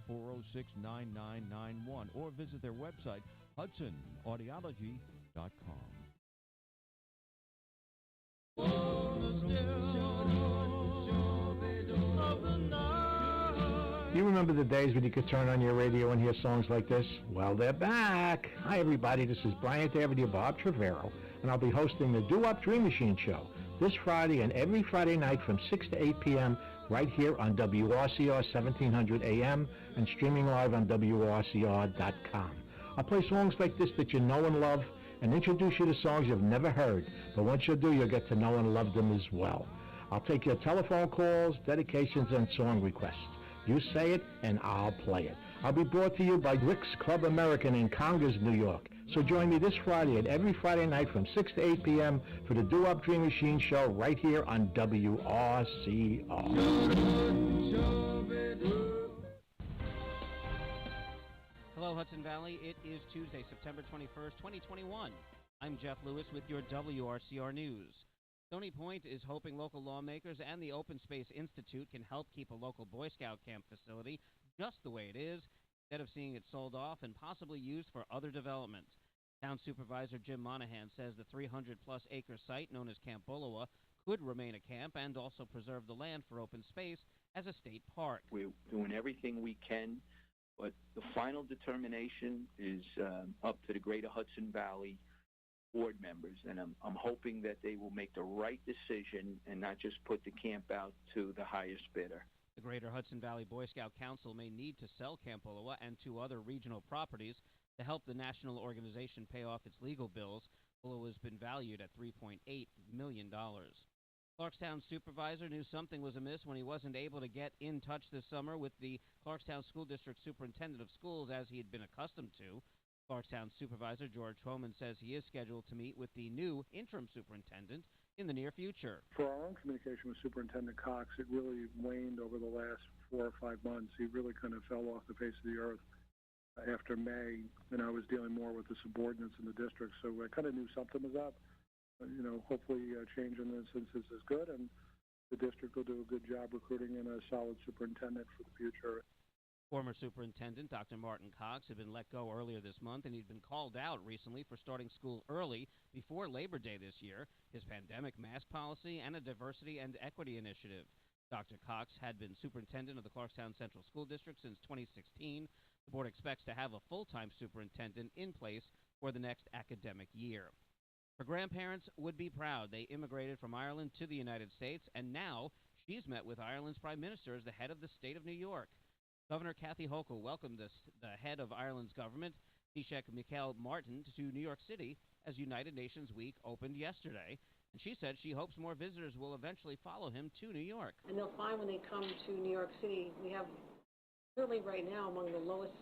845-406-9991 or visit their website, hudsonaudiology.com. You remember the days when you could turn on your radio and hear songs like this? Well, they're back. Hi, everybody. This is Bryant Avenue Bob Trevero, and I'll be hosting the Do-Up Dream Machine Show this Friday and every Friday night from 6 to 8 p.m. right here on WRCR 1700 AM and streaming live on WRCR.com. I'll play songs like this that you know and love and introduce you to songs you've never heard, but once you do, you'll get to know and love them as well. I'll take your telephone calls, dedications, and song requests. You say it, and I'll play it. I'll be brought to you by Rick's Club American in Congers, New York. So join me this Friday and every Friday night from 6 to 8 p.m. for the Do-Up Dream Machine Show right here on WRCR. Hello, Hudson Valley. It is Tuesday, September 21st, 2021. I'm Jeff Lewis with your WRCR News. Stony Point is hoping local lawmakers and the Open Space Institute can help keep a local Boy Scout camp facility just the way it is, instead of seeing it sold off and possibly used for other development. Town Supervisor Jim Monahan says the 300-plus acre site known as Camp Bullowa could remain a camp and also preserve the land for open space as a state park. We're doing everything we can, but the final determination is up to the Greater Hudson Valley board members, and I'm hoping that they will make the right decision and not just put the camp out to the highest bidder. The Greater Hudson Valley Boy Scout Council may need to sell Camp Bullowa and 2 other regional properties to help the national organization pay off its legal bills. Bullowa has been valued at $3.8 million. Clarkstown supervisor knew something was amiss when he wasn't able to get in touch this summer with the Clarkstown School District Superintendent of Schools as he had been accustomed to. Clarkstown Supervisor George Homan says he is scheduled to meet with the new interim superintendent in the near future. For our own communication with Superintendent Cox, it really waned over the last 4 or 5 months. He really kind of fell off the face of the earth after May, and I was dealing more with the subordinates in the district, so I kind of knew something was up. Hopefully change in this instance is good, and the district will do a good job recruiting in a solid superintendent for the future. Former Superintendent Dr. Martin Cox had been let go earlier this month, and he'd been called out recently for starting school early before Labor Day this year, his pandemic mask policy, and a diversity and equity initiative. Dr. Cox had been superintendent of the Clarkstown Central School District since 2016. The board expects to have a full-time superintendent in place for the next academic year. Her grandparents would be proud. They immigrated from Ireland to the United States, and now she's met with Ireland's Prime Minister as the head of the state of New York. Governor Kathy Hochul welcomed the head of Ireland's government, Taoiseach Michael Martin, to New York City as United Nations Week opened yesterday. And she said she hopes more visitors will eventually follow him to New York. And they'll find when they come to New York City, we have certainly right now among the lowest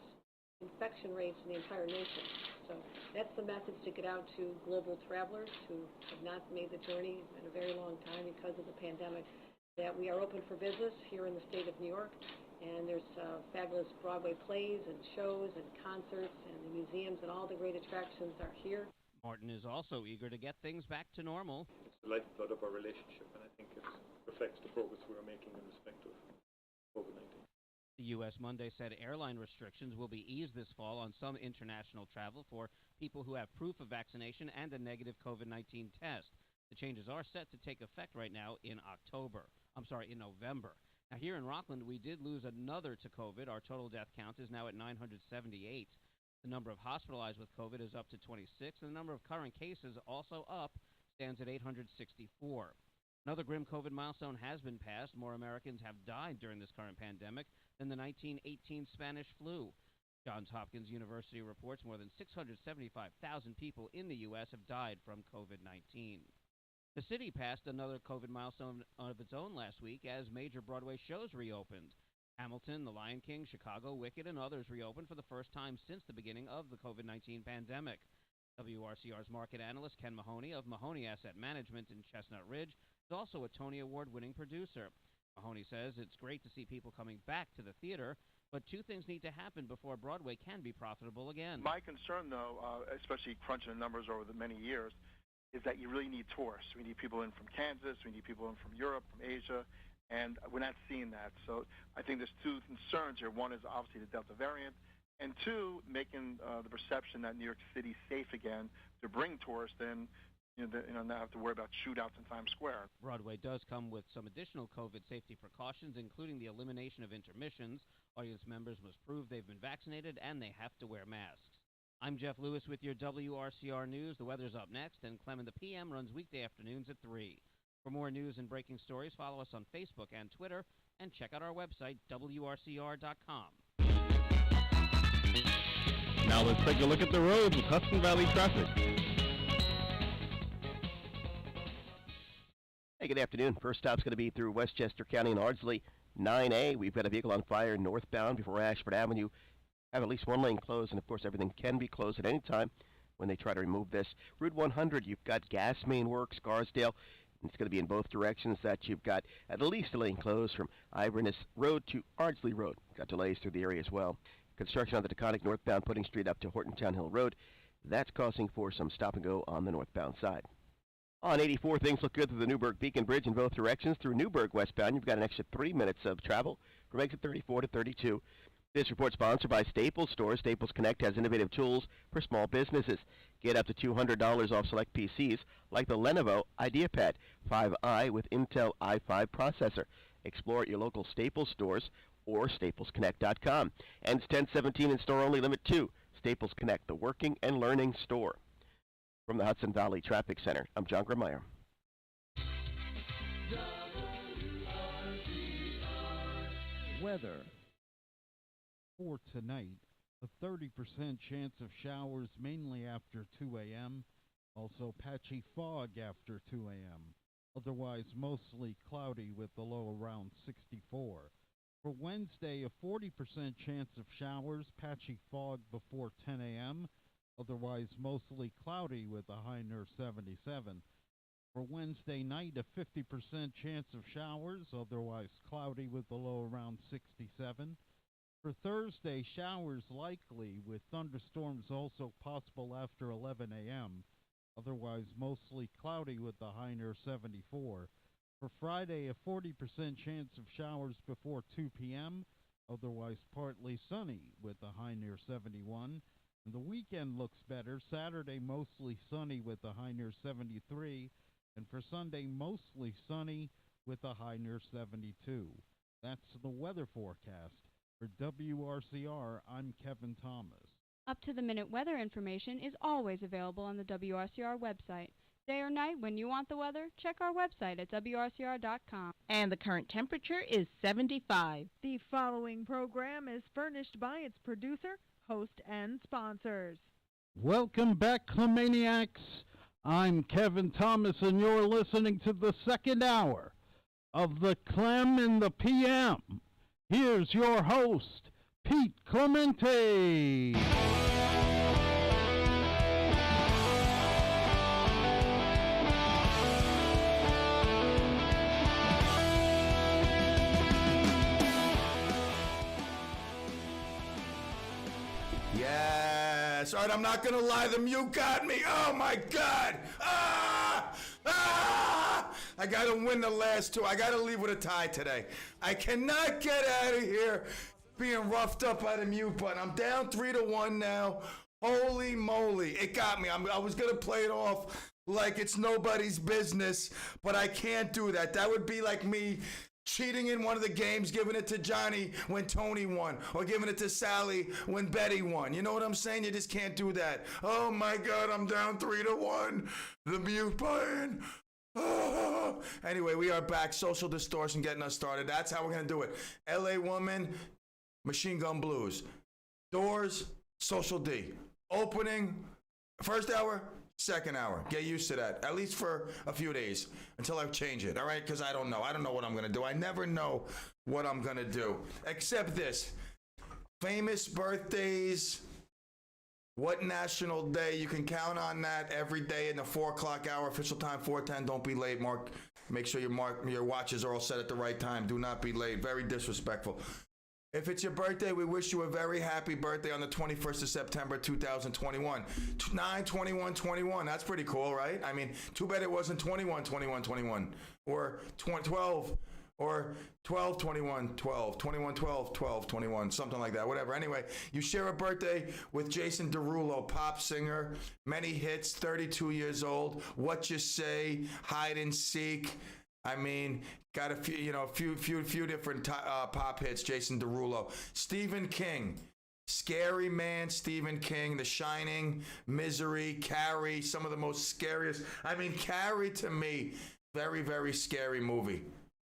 infection rates in the entire nation. So that's the message to get out to global travelers who have not made the journey in a very long time because of the pandemic. that we are open for business here in the state of New York, and there's fabulous Broadway plays and shows and concerts, and the museums and all the great attractions are here. Martin is also eager to get things back to normal. It's the lifeblood of our relationship, and I think it reflects the progress we are making in respect of COVID-19. The U.S. Monday said airline restrictions will be eased this fall on some international travel for people who have proof of vaccination and a negative COVID-19 test. The changes are set to take effect right now in November. Now, here in Rockland, we did lose another to COVID. Our total death count is now at 978. The number of hospitalized with COVID is up to 26, and the number of current cases also up, stands at 864. Another grim COVID milestone has been passed. More Americans have died during this current pandemic than the 1918 Spanish flu. Johns Hopkins University reports more than 675,000 people in the U.S. have died from COVID-19. The city passed another COVID milestone of its own last week as major Broadway shows reopened. Hamilton, The Lion King, Chicago, Wicked, and others reopened for the first time since the beginning of the COVID-19 pandemic. WRCR's market analyst Ken Mahoney of Mahoney Asset Management in Chestnut Ridge is also a Tony Award-winning producer. Mahoney says it's great to see people coming back to the theater, but two things need to happen before Broadway can be profitable again. My concern, though, especially crunching the numbers over the many years, is that you really need tourists. We need people in from Kansas, we need people in from Europe, from Asia, and we're not seeing that. So I think there's two concerns here. One is obviously the Delta variant, and two, making the perception that New York City's safe again to bring tourists in, not have to worry about shootouts in Times Square. Broadway does come with some additional COVID safety precautions, including the elimination of intermissions. Audience members must prove they've been vaccinated, and they have to wear masks. I'm Jeff Lewis with your WRCR News. The weather's up next, and Clem in the PM runs weekday afternoons at 3. For more news and breaking stories, follow us on Facebook and Twitter, and check out our website, WRCR.com. Now let's take a look at the roads with Hudson Valley traffic. Hey, good afternoon. First stop's going to be through Westchester County and Ardsley, 9A. We've got a vehicle on fire northbound before Ashford Avenue. Have at least one lane closed, and of course everything can be closed at any time when they try to remove this. Route 100, you've got gas main work, Scarsdale. It's going to be in both directions that you've got at least a lane closed from Iverness Road to Ardsley Road. Got delays through the area as well. Construction on the Taconic northbound Pudding Street up to Hortontown Hill Road. That's causing for some stop and go on the northbound side. On 84, things look good through the Newburgh Beacon Bridge in both directions. Through Newburgh westbound, you've got an extra 3 minutes of travel from exit 34 to 32. This report sponsored by Staples Stores. Staples Connect has innovative tools for small businesses. Get up to $200 off select PCs like the Lenovo IdeaPad 5i with Intel i5 processor. Explore at your local Staples stores or staplesconnect.com. Ends 10/17 in store only, limit 2. Staples Connect, the working and learning store. From the Hudson Valley Traffic Center, I'm John Grimeyer. Weather. For tonight, a 30% chance of showers mainly after 2 a.m., also patchy fog after 2 a.m., otherwise mostly cloudy with the low around 64. For Wednesday, a 40% chance of showers, patchy fog before 10 a.m., otherwise mostly cloudy with a high near 77. For Wednesday night, a 50% chance of showers, otherwise cloudy with the low around 67. For Thursday, showers likely with thunderstorms also possible after 11 a.m., otherwise mostly cloudy with the high near 74. For Friday, a 40% chance of showers before 2 p.m., otherwise partly sunny with a high near 71. And the weekend looks better. Saturday, mostly sunny with a high near 73. And for Sunday, mostly sunny with a high near 72. That's the weather forecast. For WRCR, I'm Kevin Thomas. Up-to-the-minute weather information is always available on the WRCR website. Day or night, when you want the weather, check our website at WRCR.com. And the current temperature is 75. The following program is furnished by its producer, host, and sponsors. Welcome back, Clemaniacs. I'm Kevin Thomas, and you're listening to the second hour of the Clem in the PM. Here's your host, Pete Clemente. All right, I'm not going to lie. The mute got me. Oh, my God. I got to win the last two. I got to leave with a tie today. I cannot get out of here being roughed up by the mute button. I'm down 3-1 now. Holy moly. It got me. I was going to play it off like it's nobody's business, but I can't do that. That would be like me cheating in one of the games, giving it to Johnny when Tony won, or giving it to Sally when Betty won. You know what I'm saying? You just can't do that. Oh my God, I'm down 3-1. The mute button. Oh. Anyway, we are back. Social Distortion getting us started. That's how we're going to do it. LA Woman, Machine Gun Blues. Doors, Social D. Opening, first hour, second hour. Get used to that, at least for a few days until I change it, all right? Because I don't know. I don't know what I'm going to do. I never know what I'm going to do, except this. Famous birthdays. What national day? You can count on that every day in the 4 o'clock hour. Official time, 4:10. Don't be late. Make sure your watches are all set at the right time. Do not be late. Very disrespectful. If it's your birthday, we wish you a very happy birthday on the 21st of September, 2021. 9/21/21. That's pretty cool, right? I mean, too bad it wasn't 21/21/21 or 12 or 12/21/12, 21/12/12/21, something like that. Whatever. Anyway, you share a birthday with Jason Derulo, pop singer, many hits, 32 years old. What You Say, Hide and Seek. I mean, got a few different pop hits. Jason Derulo, Stephen King, Scary Man, Stephen King, The Shining, Misery, Carrie, some of the most scariest. I mean, Carrie to me, very, very scary movie.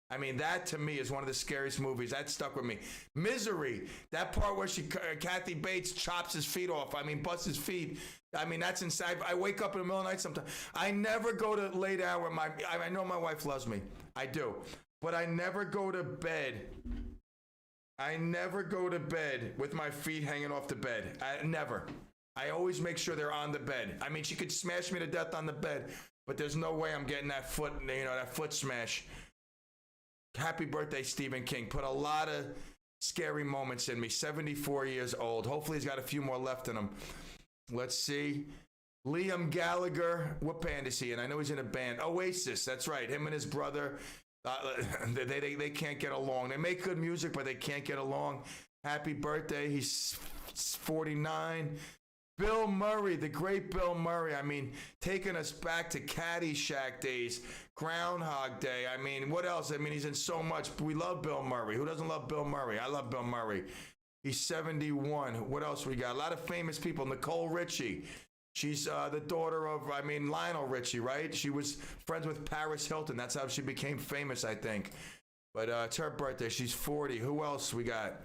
I mean, that to me is one of the scariest movies. That stuck with me. Misery, that part where Kathy Bates chops his feet off. I mean, busts his feet. I mean, that's inside. I wake up in the middle of the night sometimes. I never go to late hour. I know my wife loves me. I do. But I never go to bed. I never go to bed with my feet hanging off the bed. Never. I always make sure they're on the bed. I mean, she could smash me to death on the bed, but there's no way I'm getting that foot smash. Happy birthday, Stephen King. Put a lot of scary moments in me. 74 years old. Hopefully he's got a few more left in him. Let's see. Liam Gallagher. What band is he in? I know he's in a band. Oasis. That's right. Him and his brother. They can't get along. They make good music, but they can't get along. Happy birthday. He's 49. Bill Murray, the great Bill Murray. I mean, taking us back to Caddyshack days, Groundhog Day. I mean, what else? I mean, he's in so much. We love Bill Murray. Who doesn't love Bill Murray? I love Bill Murray. He's 71. What else we got? A lot of famous people. Nicole Richie. She's the daughter of, Lionel Richie, right? She was friends with Paris Hilton. That's how she became famous, I think. But it's her birthday. She's 40. Who else we got?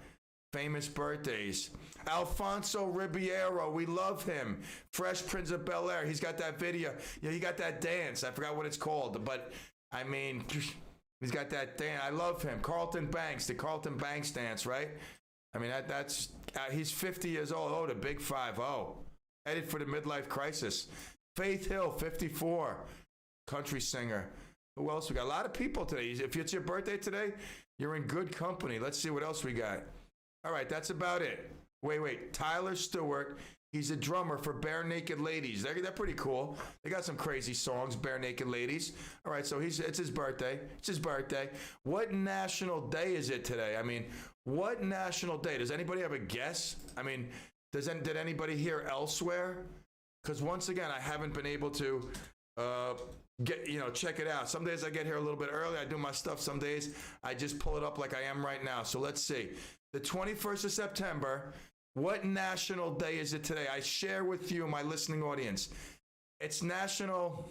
Famous birthdays. Alfonso Ribeiro, we love him. Fresh Prince of Bel-Air. He's got that video. Yeah, he got that dance. I forgot what it's called, but I mean, he's got that dance. I love him. Carlton Banks, the Carlton Banks dance, right? I mean, that's he's 50 years old. Oh, the big 5-0. Headed for the midlife crisis. Faith Hill, 54. Country singer. Who else we got? A lot of people today. If it's your birthday today, you're in good company. Let's see what else we got. All right, that's about it. Wait. Tyler Stewart. He's a drummer for Bare Naked Ladies. They're pretty cool. They got some crazy songs, Bare Naked Ladies. All right, so it's his birthday. It's his birthday. What national day is it today? I mean, what national day? Does anybody have a guess? I mean, did anybody hear elsewhere? Because once again, I haven't been able to check it out. Some days I get here a little bit early. I do my stuff. Some days I just pull it up like I am right now. So let's see. The 21st of September, what national day is it today? I share with you, my listening audience. It's National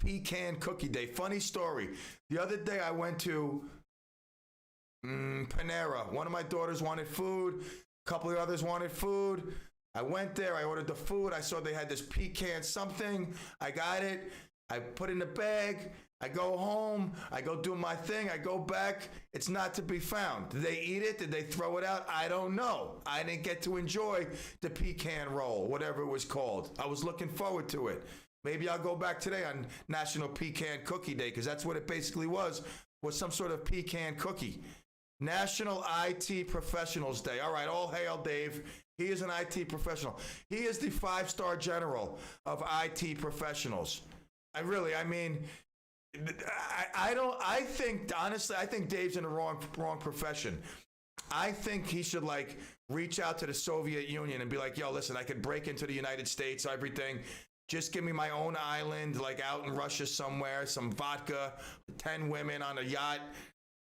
Pecan Cookie Day. Funny story. The other day I went to Panera. One of my daughters wanted food. A couple of others wanted food. I went there. I ordered the food. I saw they had this pecan something. I got it. I put it in the bag. I go home, I go do my thing, I go back, it's not to be found. Did they eat it? Did they throw it out? I don't know. I didn't get to enjoy the pecan roll, whatever it was called. I was looking forward to it. Maybe I'll go back today on National Pecan Cookie Day, because that's what it basically was some sort of pecan cookie. National IT Professionals Day. All right, all hail Dave. He is an IT professional. He is the 5-star general of IT professionals. I think Dave's in the wrong profession. I think he should reach out to the Soviet Union and be like, yo, listen, I could break into the United States, everything. Just give me my own island, out in Russia somewhere, some vodka, 10 women on a yacht.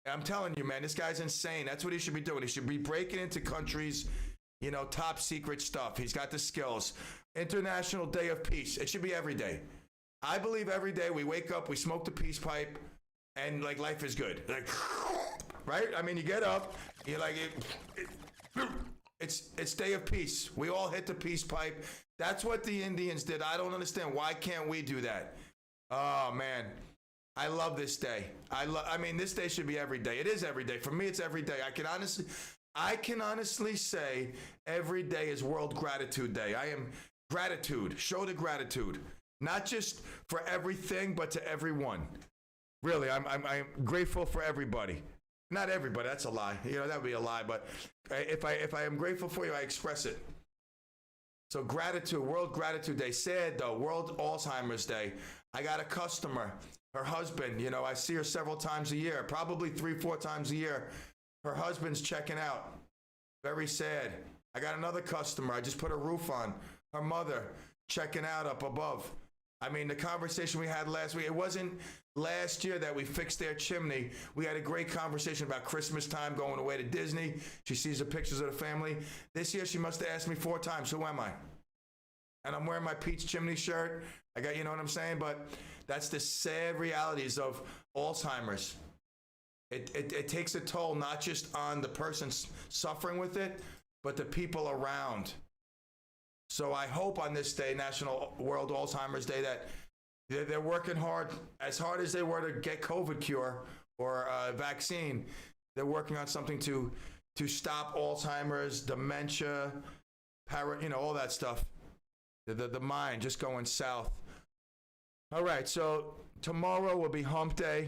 I'm telling you, man, this guy's insane. That's what he should be doing. He should be breaking into countries, top secret stuff. He's got the skills. International Day of Peace. It should be every day. I believe every day we wake up, we smoke the peace pipe, and life is good. Right? You get up, you're it's Day of Peace. We all hit the peace pipe. That's what the Indians did. I don't understand. Why can't we do that? Oh, man. I love this day. This day should be every day. It is every day. For me, it's every day. I can honestly say every day is World Gratitude Day. I am gratitude. Show the gratitude. Not just for everything, but to everyone. Really, I'm grateful for everybody. Not everybody. That's a lie. That would be a lie. But if I am grateful for you, I express it. So gratitude, World Gratitude Day. Sad though, World Alzheimer's Day. I got a customer, her husband, I see her several times a year, probably 3-4 times a year. Her husband's checking out. Very sad. I got another customer. I just put a roof on. Her mother checking out up above. The conversation we had last week, it wasn't last year that we fixed their chimney. We had a great conversation about Christmas time, going away to Disney. She sees the pictures of the family. This year, she must have asked me 4 times, who am I? And I'm wearing my Peach Chimney shirt. I got, you know what I'm saying? But that's the sad realities of Alzheimer's. It takes a toll, not just on the person suffering with it, but the people around. So I hope on this day, National World Alzheimer's Day, that they're working hard as they were to get COVID cure or a vaccine. They're working on something to stop Alzheimer's, dementia, all that stuff. The mind just going south. All right, so tomorrow will be Hump Day.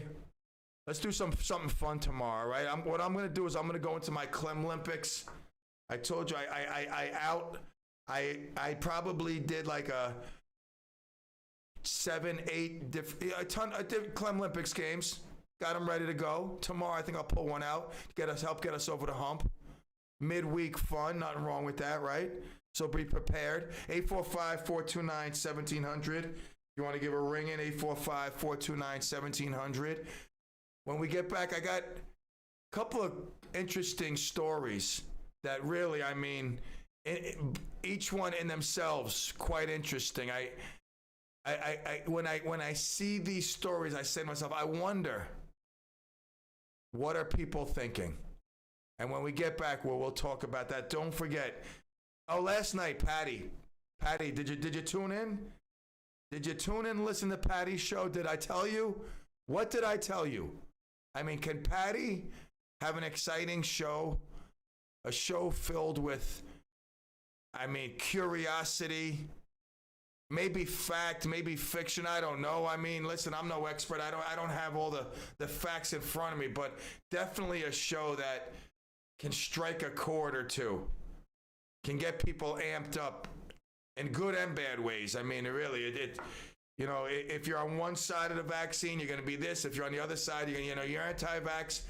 Let's do something fun tomorrow, right? What I'm going to do is I'm going to go into my CLEM Olympics. I told you I probably did a 7-8 a ton of CLEM Olympics games. Got them ready to go. Tomorrow I think I'll pull one out to help get us over the hump. Midweek fun, nothing wrong with that, right? So be prepared. 845-429-1700. You want to give a ring in, 845-429-1700. When we get back, I got a couple of interesting stories that really, each one in themselves quite interesting. When I see these stories, I say to myself, I wonder, what are people thinking? And when we get back, we'll talk about that. Don't forget. Oh, last night, Patty, did you tune in? Did you tune in and listen to Patty's show? Did I tell you? What did I tell you? Can Patty have an exciting show? A show filled with, curiosity, maybe fact, maybe fiction. I don't know. Listen, I'm no expert. I don't have all the facts in front of me, but definitely a show that can strike a chord or two, can get people amped up in good and bad ways. If you're on one side of the vaccine, you're going to be this. If you're on the other side, you're anti-vax,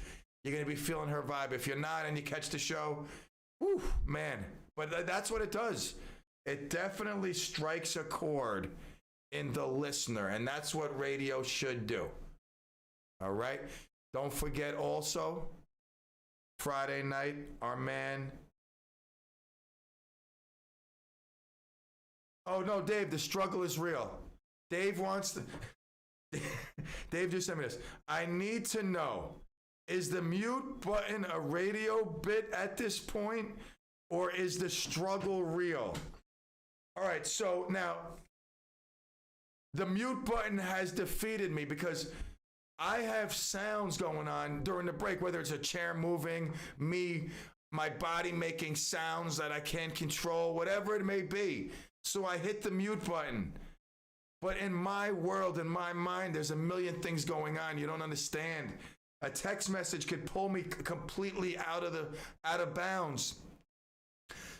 you're going to be feeling her vibe. If you're not and you catch the show, whew, man. But that's what it does. It definitely strikes a chord in the listener, and that's what radio should do. All right? Don't forget also, Friday night, our man... Oh, no, Dave, the struggle is real. Dave wants to... Dave just sent me this. I need to know, is the mute button a radio bit at this point, or is the struggle real? All right, so now, the mute button has defeated me because I have sounds going on during the break, whether it's a chair moving, my body making sounds that I can't control, whatever it may be. So I hit the mute button. But in my world, in my mind, there's a million things going on. You don't understand. A text message could pull me completely out of bounds.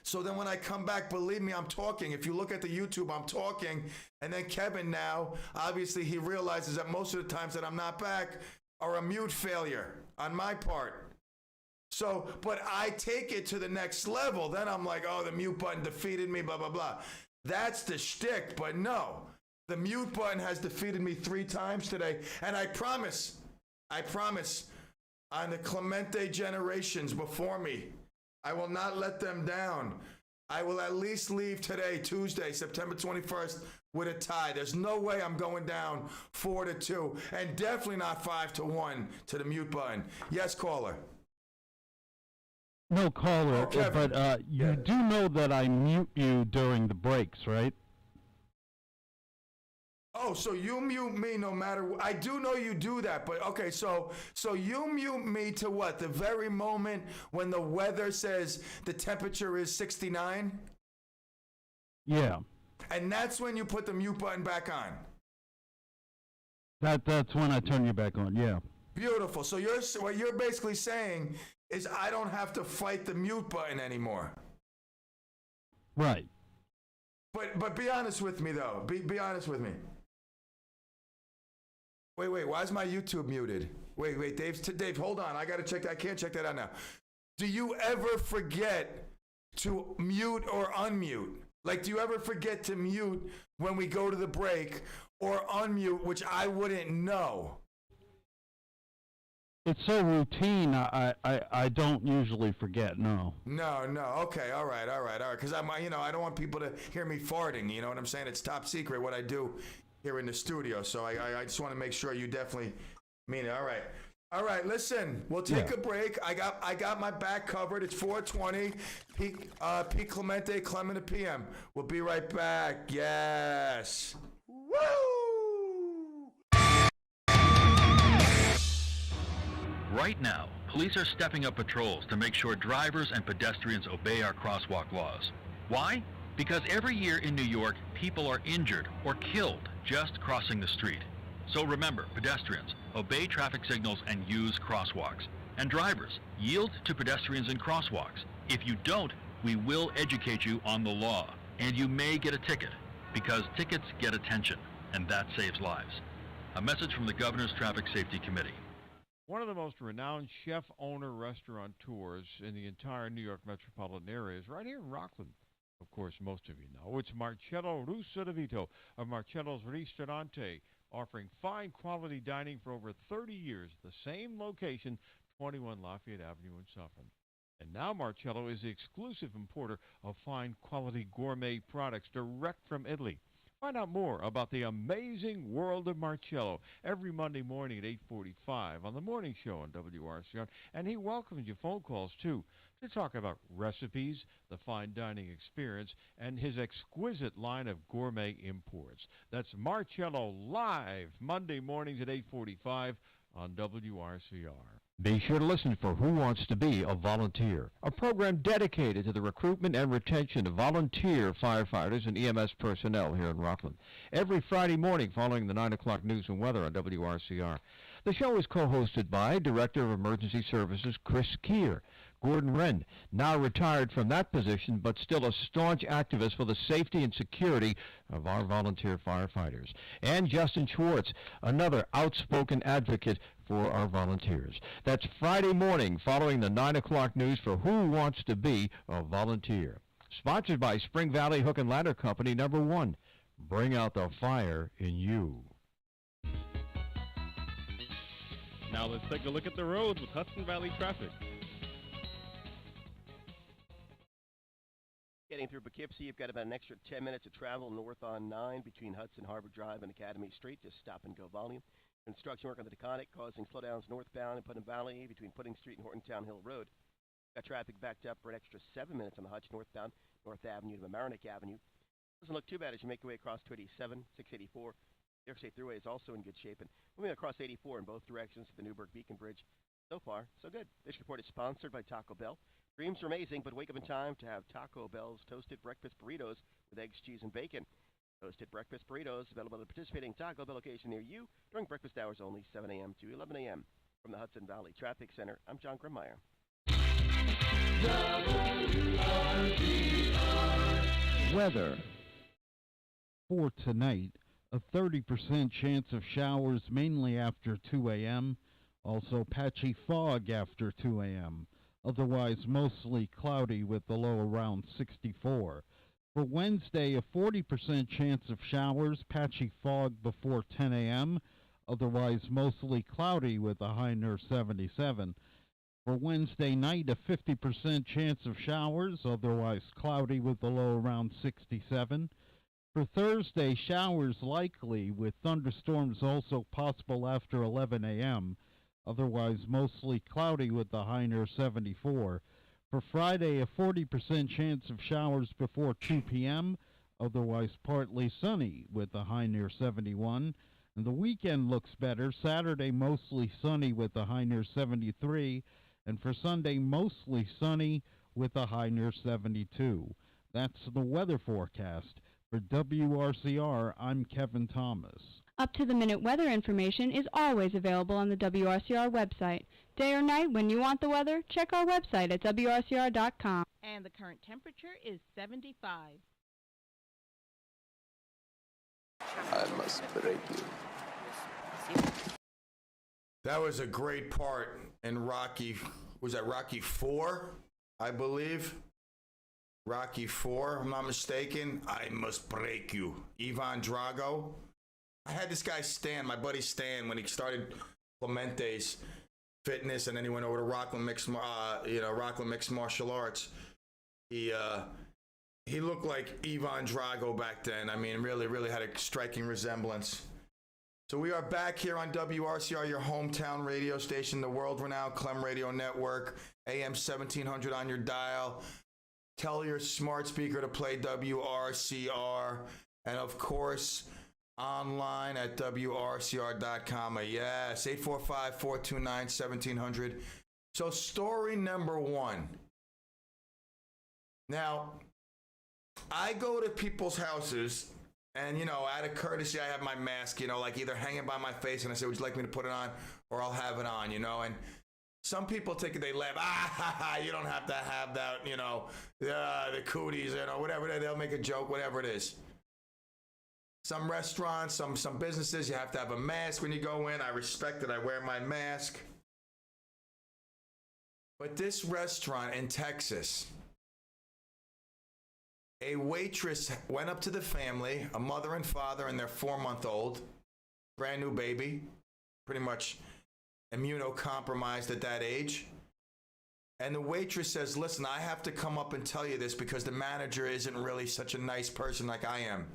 So then when I come back, believe me, I'm talking. If you look at the YouTube, I'm talking. And then Kevin now, obviously he realizes that most of the times that I'm not back are a mute failure on my part. So, but I take it to the next level. Then I'm like, oh, the mute button defeated me, blah, blah, blah. That's the shtick, but no. The mute button has defeated me 3 times today. And I promise, on the Clemente generations before me, I will not let them down. I will at least leave today, Tuesday, September 21st, with a tie. There's no way I'm going down 4-2, and definitely not 5-1 to the mute button. Yes, caller. No caller, Oh, but you do know that I mute you during the breaks, right? Oh, so you mute me no matter what. I do know you do that, but okay, so you mute me to what? The very moment when the weather says the temperature is 69? Yeah. And that's when you put the mute button back on. That's when I turn you back on, yeah. Beautiful. So what you're basically saying is I don't have to fight the mute button anymore. Right. But be honest with me though. Be honest with me. Wait, why is my YouTube muted? Wait, Dave, hold on. I gotta check that. I can't check that out now. Do you ever forget to mute or unmute? Like, do you ever forget to mute when we go to the break or unmute, which I wouldn't know? It's so routine, I don't usually forget, no. No. Okay, all right. Because I don't want people to hear me farting. You know what I'm saying? It's top secret what I do here in the studio. So I just want to make sure you definitely mean it. All right. Listen, we'll take a break. I got my back covered. It's 4:20. Pete Clemente, Clement at PM. We'll be right back. Yes. Woo! Right now, police are stepping up patrols to make sure drivers and pedestrians obey our crosswalk laws. Why? Because every year in New York, people are injured or killed just crossing the street. So remember, pedestrians, obey traffic signals and use crosswalks. And drivers, yield to pedestrians and crosswalks. If you don't, we will educate you on the law. And you may get a ticket, because tickets get attention, and that saves lives. A message from the Governor's Traffic Safety Committee. One of the most renowned chef-owner restaurateurs in the entire New York metropolitan area is right here in Rockland. Of course, most of you know. It's Marcello Russo de Vito of Marcello's Ristorante, offering fine quality dining for over 30 years at the same location, 21 Lafayette Avenue in Suffern. And now Marcello is the exclusive importer of fine quality gourmet products direct from Italy. Find out more about the amazing world of Marcello every Monday morning at 8:45 on the morning show on WRCR. And he welcomes your phone calls, too, to talk about recipes, the fine dining experience, and his exquisite line of gourmet imports. That's Marcello live Monday mornings at 8:45 on WRCR. Be sure to listen for Who Wants to Be a Volunteer, a program dedicated to the recruitment and retention of volunteer firefighters and EMS personnel here in Rockland. Every Friday morning following the 9 o'clock news and weather on WRCR. The show is co-hosted by Director of Emergency Services Chris Keir. Gordon Wren, now retired from that position, but still a staunch activist for the safety and security of our volunteer firefighters. And Justin Schwartz, another outspoken advocate for our volunteers. That's Friday morning following the 9 o'clock news for Who Wants to Be a Volunteer. Sponsored by Spring Valley Hook and Ladder Company, number 1. Bring out the fire in you. Now let's take a look at the roads with Hudson Valley traffic. Getting through Poughkeepsie, you've got about an extra 10 minutes of travel north on 9 between Hudson Harbor Drive and Academy Street. Just stop and go volume. Construction work on the Taconic causing slowdowns northbound in Putnam Valley between Pudding Street and Hortontown Hill Road. Got traffic backed up for an extra 7 minutes on the Hutch northbound, North Avenue to Mamaroneck Avenue. Doesn't look too bad as you make your way across 287, 684. The York State Thruway is also in good shape. And moving across 84 in both directions to the Newburgh Beacon Bridge. So far, so good. This report is sponsored by Taco Bell. Dreams are amazing, but wake up in time to have Taco Bell's toasted breakfast burritos with eggs, cheese, and bacon. Toasted breakfast burritos available at a participating Taco Bell location near you during breakfast hours only, 7 a.m. to 11 a.m. From the Hudson Valley Traffic Center, I'm John Grimmeyer. Weather for tonight, a 30% chance of showers mainly after 2 a.m., also patchy fog after 2 a.m., otherwise mostly cloudy with the low around 64. For Wednesday, a 40% chance of showers, patchy fog before 10 a.m., otherwise mostly cloudy with a high near 77. For Wednesday night, a 50% chance of showers, otherwise cloudy with a low around 67. For Thursday, showers likely with thunderstorms also possible after 11 a.m., otherwise mostly cloudy with a high near 74. For Friday, a 40% chance of showers before 2 p.m., otherwise partly sunny with a high near 71. And the weekend looks better. Saturday, mostly sunny with a high near 73. And for Sunday, mostly sunny with a high near 72. That's the weather forecast. For WRCR, I'm Kevin Thomas. Up-to-the-minute weather information is always available on the WRCR website. Day or night, when you want the weather, check our website at WRCR.com. And the current temperature is 75. I must break you. That was a great part in Rocky. Was that Rocky 4, I believe? Rocky 4, if I'm not mistaken. I must break you. Ivan Drago. I had this guy Stan, my buddy Stan, when he started Clemente's Fitness, and then he went over to Rockland Mixed Martial Arts. He looked like Ivan Drago back then. I mean, really had a striking resemblance. So we are back here on WRCR, your hometown radio station, the world-renowned CLEM Radio Network, AM 1700 on your dial. Tell your smart speaker to play WRCR. And, of course, online at WRCR.com. Yes, 845-429-1700. So story number 1. Now, I go to people's houses, and, out of courtesy, I have my mask, like either hanging by my face, and I say, would you like me to put it on? Or I'll have it on, and some people take it, they laugh, you don't have to have that, the cooties, whatever, they'll make a joke, whatever it is. Some restaurants, some businesses, you have to have a mask when you go in. I respect it, I wear my mask. But this restaurant in Texas, a waitress went up to the family, a mother and father and their 4-month-old, brand new baby, pretty much immunocompromised at that age. And the waitress says, listen, I have to come up and tell you this because the manager isn't really such a nice person like I am.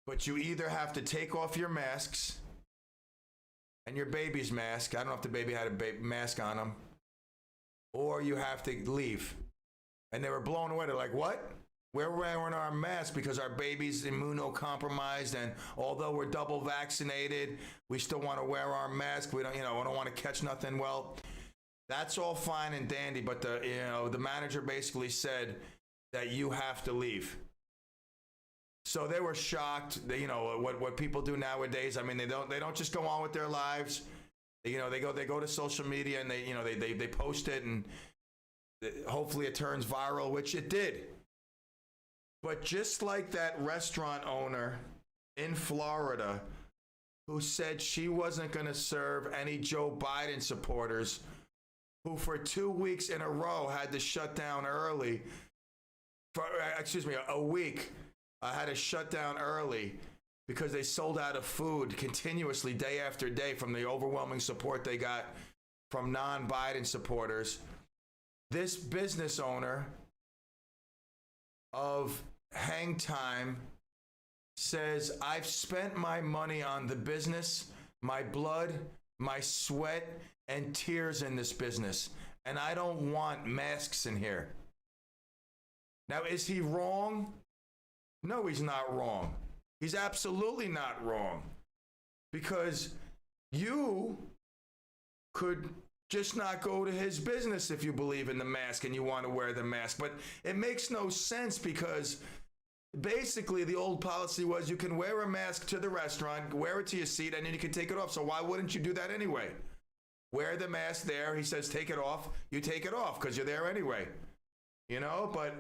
But you either have to take off your masks and your baby's mask. I don't know if the baby had a mask on him. Or you have to leave. And they were blown away. They're like, what? We're wearing our masks because our baby's immunocompromised, and although we're double vaccinated, we still want to wear our mask. We don't, we don't want to catch nothing. Well, that's all fine and dandy, but the manager basically said that you have to leave. So they were shocked. They, what people do nowadays. I mean, they don't just go on with their lives. They go to social media and they post it, and hopefully it turns viral, which it did. But just like that restaurant owner in Florida who said she wasn't going to serve any Joe Biden supporters, who for 2 weeks in a row had to shut down early, a week, had to shut down early because they sold out of food continuously day after day from the overwhelming support they got from non-Biden supporters. This business owner of Hang Time says, I've spent my money on the business, my blood, my sweat, and tears in this business, and I don't want masks in here. Now, is he wrong? No, he's not wrong. He's absolutely not wrong. Because you could just not go to his business if you believe in the mask and you want to wear the mask. But it makes no sense because basically the old policy was you can wear a mask to the restaurant, wear it to your seat, and then you can take it off. So why wouldn't you do that anyway? Wear the mask there. He says, take it off. You take it off because you're there anyway. You know, but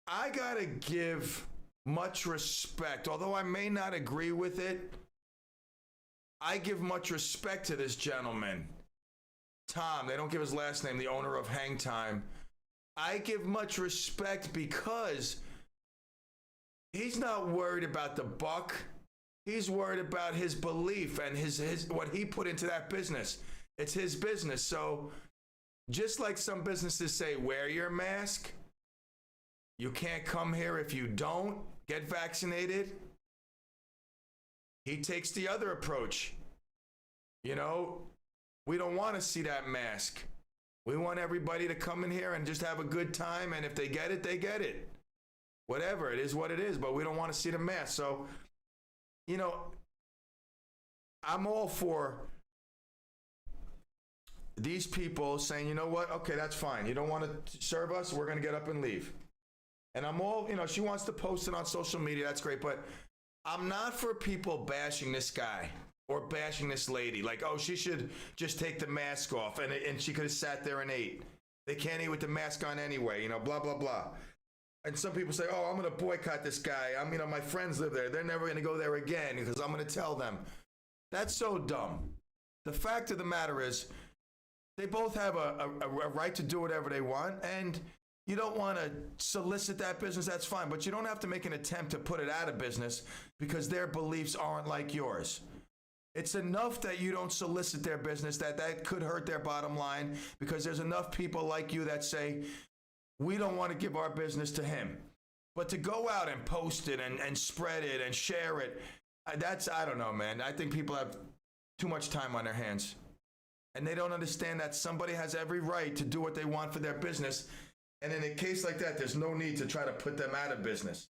I got to give much respect. Although I may not agree with it, I give much respect to this gentleman. Tom, they don't give his last name, the owner of Hang Time. I give much respect because he's not worried about the buck. He's worried about his belief and his what he put into that business. It's his business. So just like some businesses say, wear your mask. You can't come here if you don't get vaccinated. He takes the other approach. You know, we don't want to see that mask. We want everybody to come in here and just have a good time. And if they get it, they get it. Whatever, it is what it is. But we don't want to see the mask. So, you know, I'm all for these people saying, you know what? Okay, that's fine. You don't want to serve us? We're going to get up and leave. And I'm all, you know, she wants to post it on social media. That's great. But I'm not for people bashing this guy or bashing this lady. Like, oh, she should just take the mask off and she could have sat there and ate. They can't eat with the mask on anyway, you know, blah, blah, blah. And some people say, oh, I'm going to boycott this guy. You know, my friends live there. They're never going to go there again because I'm going to tell them. That's so dumb. The fact of the matter is they both have a right to do whatever they want. And you don't want to solicit that business, that's fine. But you don't have to make an attempt to put it out of business because their beliefs aren't like yours. It's enough that you don't solicit their business, that could hurt their bottom line because there's enough people like you that say, we don't want to give our business to him. But to go out and post it and spread it and share it, that's, I don't know, man. I think people have too much time on their hands. And they don't understand that somebody has every right to do what they want for their business. And in a case like that, there's no need to try to put them out of business.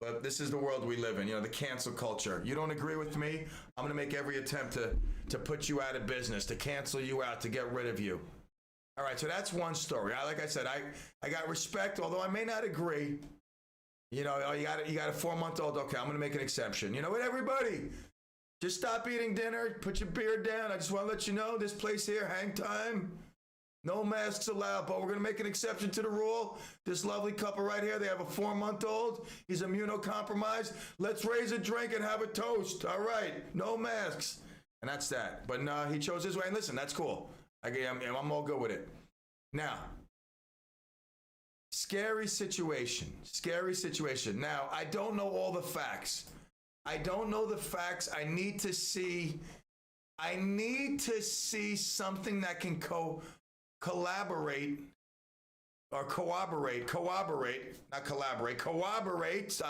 But this is the world we live in, you know, the cancel culture. You don't agree with me, I'm going to make every attempt to put you out of business, to cancel you out, to get rid of you. All right, so that's one story. Like I said, I got respect, although I may not agree. You know, oh, you got a 4-month-old. Okay, I'm going to make an exception. You know what, everybody? Just stop eating dinner. Put your beer down. I just want to let you know, this place here, Hang Time, no masks allowed, but we're going to make an exception to the rule. This lovely couple right here, they have a 4-month-old. He's immunocompromised. Let's raise a drink and have a toast. All right, no masks. And that's that. But no, he chose his way. And listen, that's cool. I'm all good with it. Now, scary situation. Now, I don't know all the facts. I I need to see something that can corroborate. I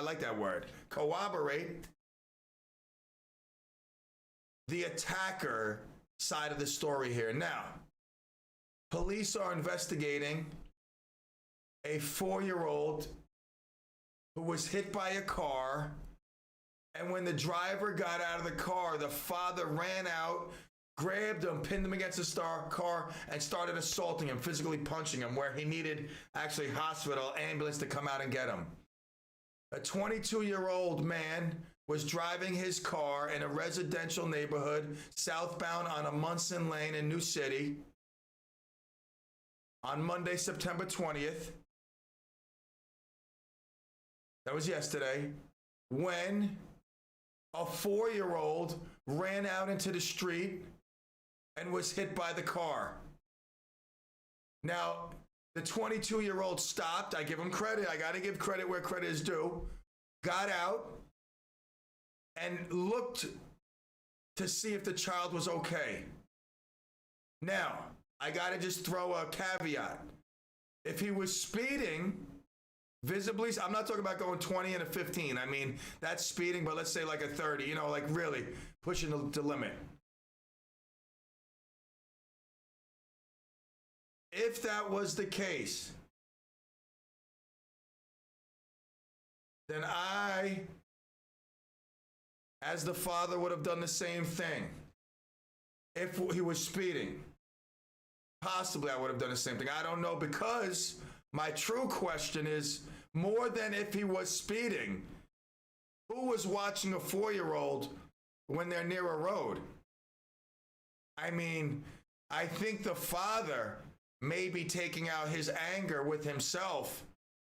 like that word. Corroborate the attacker side of the story here. Now, police are investigating a 4-year-old who was hit by a car. And when the driver got out of the car, the father ran out, grabbed him, pinned him against the car, and started assaulting him, physically punching him, where he needed actually hospital, ambulance to come out and get him. A 22-year-old man was driving his car in a residential neighborhood southbound on a Munson Lane in New City on Monday, September 20th. That was yesterday, when a 4-year-old ran out into the street and was hit by the car. Now, the 22-year-old stopped. I give him credit. I got to give credit where credit is due. Got out and looked to see if the child was okay. Now, I got to just throw a caveat. If he was speeding, visibly, I'm not talking about going 20 and a 15. I mean, that's speeding, but let's say like a 30, you know, like really pushing the limit. If that was the case, then I, as the father, would have done the same thing. If he was speeding, possibly I would have done the same thing. I don't know, because my true question is, more than if he was speeding, who was watching a 4-year-old when they're near a road? I mean, I think the father may be taking out his anger with himself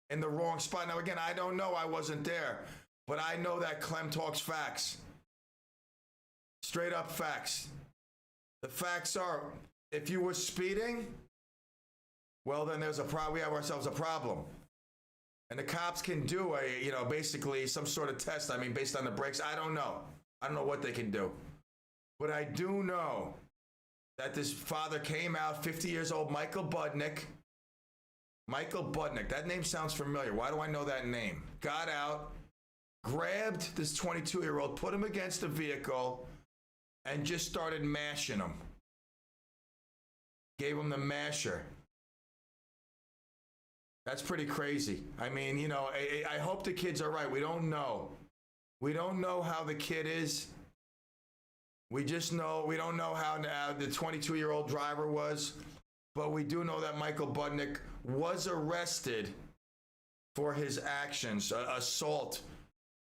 in the wrong spot. Now, again, I don't know. I wasn't there. But I know that Clem talks facts. Straight up facts. The facts are, if you were speeding, well, then there's a problem. We have ourselves a problem. And the cops can do basically some sort of test. I mean, based on the brakes. I don't know. I don't know what they can do. But I do know that this father came out, 50 years old, Michael Budnick. Michael Budnick. That name sounds familiar. Why do I know that name? Got out, grabbed this 22-year-old, put him against the vehicle, and just started mashing him. Gave him the masher. That's pretty crazy. I mean, I hope the kid's all right. We don't know. We don't know how the kid is. We just know, we don't know how the 22-year-old driver was, but we do know that Michael Budnick was arrested for his actions, assault.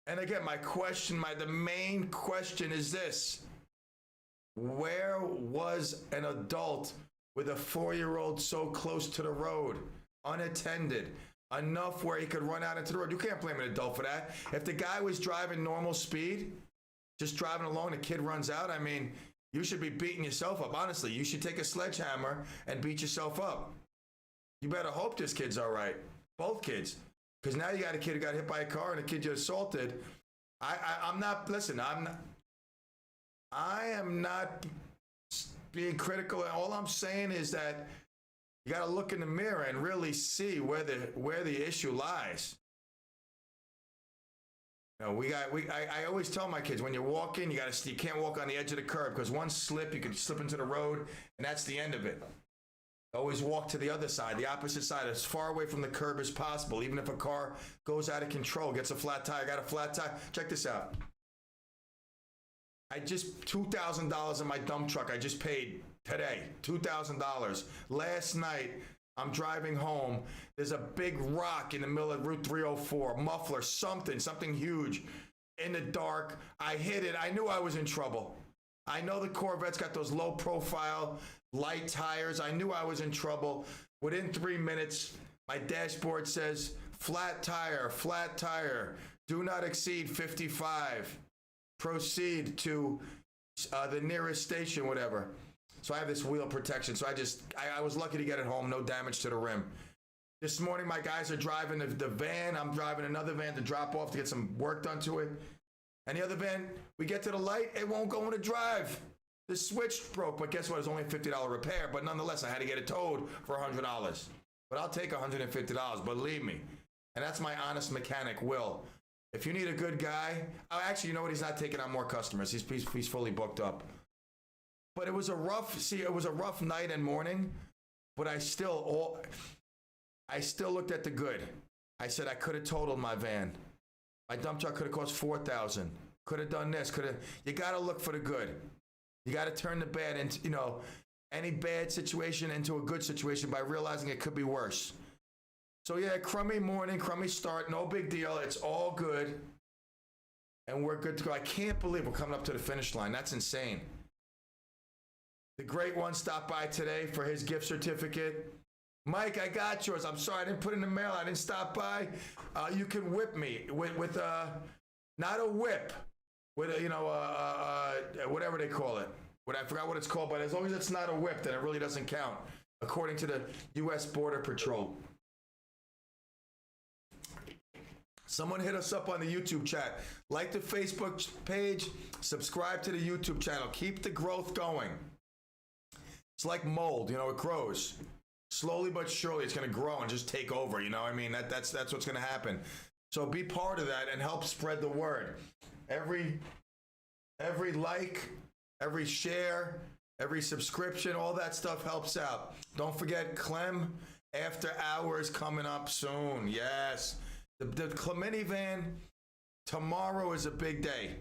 And again, the main question is this. Where was an adult with a 4-year-old so close to the road, unattended, enough where he could run out into the road? You can't blame an adult for that. If the guy was driving normal speed, just driving along, the kid runs out, I mean, you should be beating yourself up. Honestly, you should take a sledgehammer and beat yourself up. You better hope this kid's all right. Both kids. Because now you got a kid who got hit by a car and a kid you assaulted. I am not being critical. All I'm saying is that you got to look in the mirror and really see where the issue lies. I always tell my kids, when you're walking, you can't walk on the edge of the curb, because one slip, you can slip into the road, and that's the end of it. Always walk to the other side, the opposite side, as far away from the curb as possible. Even if a car goes out of control, gets a flat tire, got a flat tire. Check this out. I just $2,000 in my dump truck. I just paid today, $2,000. Last night, I'm driving home. There's a big rock in the middle of Route 304, muffler, something huge in the dark. I hit it. I knew I was in trouble. I know the Corvette's got those low profile light tires. I knew I was in trouble. Within 3 minutes, my dashboard says, flat tire, do not exceed 55. Proceed to the nearest station, whatever. So I have this wheel protection. So I was lucky to get it home. No damage to the rim. This morning, my guys are driving the van. I'm driving another van to drop off to get some work done to it. And the other van, we get to the light, it won't go into drive. The switch broke, but guess what? It was only a $50 repair. But nonetheless, I had to get it towed for $100. But I'll take $150, believe me. And that's my honest mechanic, Will. If you need a good guy, actually, you know what? He's not taking on more customers. He's fully booked up. But it was a rough night and morning, but I still looked at the good. I said I could have totaled my van. My dump truck could have cost $4,000. Could have done this. You got to look for the good. You got to turn the bad into, any bad situation into a good situation by realizing it could be worse. So yeah, crummy morning, crummy start, no big deal. It's all good. And we're good to go. I can't believe we're coming up to the finish line. That's insane. The great one stopped by today for his gift certificate. Mike, I got yours. I'm sorry, I didn't put it in the mail. I didn't stop by. You can whip me with not a whip, with whatever they call it. I forgot what it's called, but as long as it's not a whip, then it really doesn't count, according to the U.S. Border Patrol. Someone hit us up on the YouTube chat. Like the Facebook page, subscribe to the YouTube channel. Keep the growth going. It's like mold, it grows. Slowly but surely, it's going to grow and just take over. That's what's going to happen. So be part of that and help spread the word. Every like, every share, every subscription, all that stuff helps out. Don't forget CLEM After Hours coming up soon. Yes. The CLEM van, tomorrow is a big day.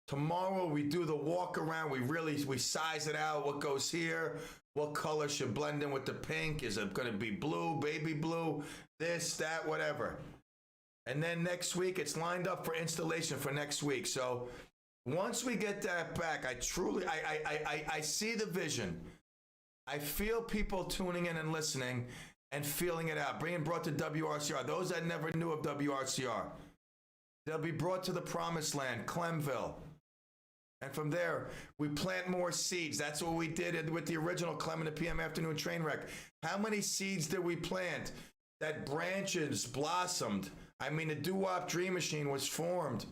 Tomorrow we do the walk around. We size it out. What goes here? What color should blend in with the pink? Is it going to be blue, baby blue, this, that, whatever? And then next week, it's lined up for installation for next week. So Once we get that back, I truly, I see the vision. I feel people tuning in and listening and feeling it out, being brought to WRCR. Those that never knew of WRCR, they'll be brought to the promised land, Clemville. And from there, we plant more seeds. That's what we did with the original CLEM and the PM Afternoon Train Wreck. How many seeds did we plant that branches blossomed? I mean, the Doo-Wop Dream Machine was formed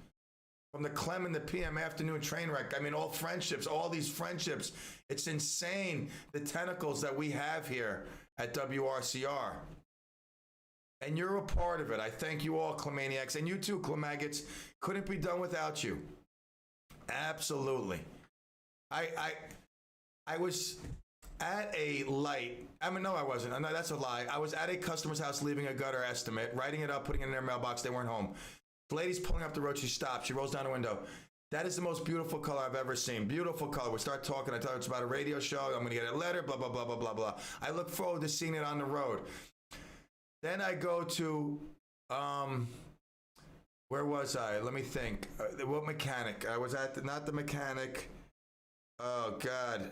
from the CLEM and the PM Afternoon Train Wreck. I mean, all friendships, all these friendships. It's insane, the tentacles that we have here at WRCR. And you're a part of it. I thank you all, Clemaniacs. And you too, Clemaggots. Couldn't be done without you. Absolutely. I was at a light. I mean, no, I wasn't. No, that's a lie. I was at a customer's house leaving a gutter estimate, writing it up, putting it in their mailbox. They weren't home. The lady's pulling up the road. She stops. She rolls down the window. That is the most beautiful color I've ever seen. Beautiful color. We start talking. I tell her it's about a radio show. I'm going to get a letter, blah, blah, blah, blah, blah, blah. I look forward to seeing it on the road. Then I go to, where was I? Let me think. What mechanic? I was at, not the mechanic. Oh, God.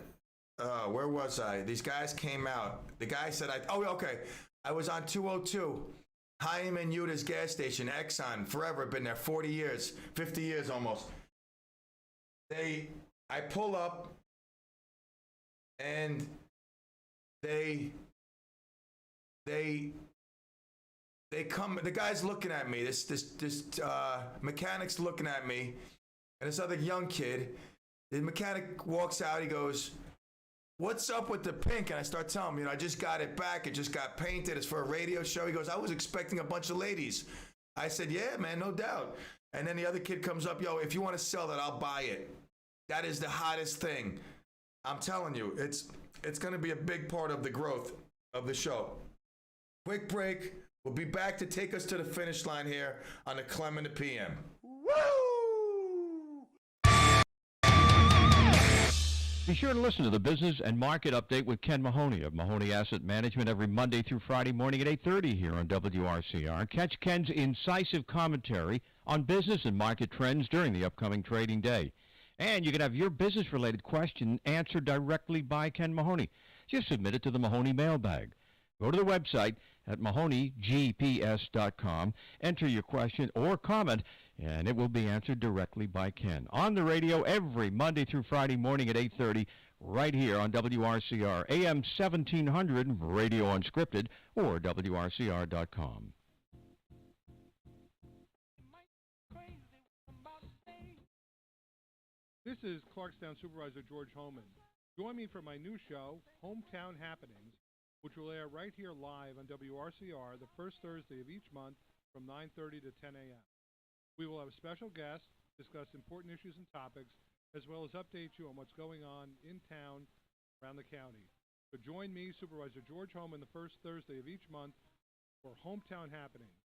Where was I? These guys came out. The guy said, okay. I was on 202. Chaim and Yuta's gas station, Exxon, forever, been there, 40 years, 50 years almost. I pull up, and they come, the guy's looking at me, this mechanic's looking at me, and this other young kid, the mechanic walks out, he goes, "What's up with the pink?" And I start telling him, I just got it back. It just got painted. It's for a radio show. He goes, "I was expecting a bunch of ladies." I said, "Yeah, man, no doubt." And then the other kid comes up, "Yo, if you want to sell that, I'll buy it." That is the hottest thing. I'm telling you, it's going to be a big part of the growth of the show. Quick break. We'll be back to take us to the finish line here on the CLEM and the PM. Be sure to listen to the Business and Market Update with Ken Mahoney of Mahoney Asset Management every Monday through Friday morning at 8:30 here on WRCR. Catch Ken's incisive commentary on business and market trends during the upcoming trading day. And you can have your business-related question answered directly by Ken Mahoney. Just submit it to the Mahoney mailbag. Go to the website at MahoneyGPS.com, enter your question or comment, and it will be answered directly by Ken. On the radio every Monday through Friday morning at 8:30, right here on WRCR, AM 1700, Radio Unscripted, or WRCR.com. This is Clarkstown Supervisor George Homan. Join me for my new show, Hometown Happenings, which will air right here live on WRCR the first Thursday of each month from 9:30 to 10 a.m. We will have a special guest, discuss important issues and topics, as well as update you on what's going on in town, around the county. So join me, Supervisor George Homan, the first Thursday of each month for Hometown Happenings.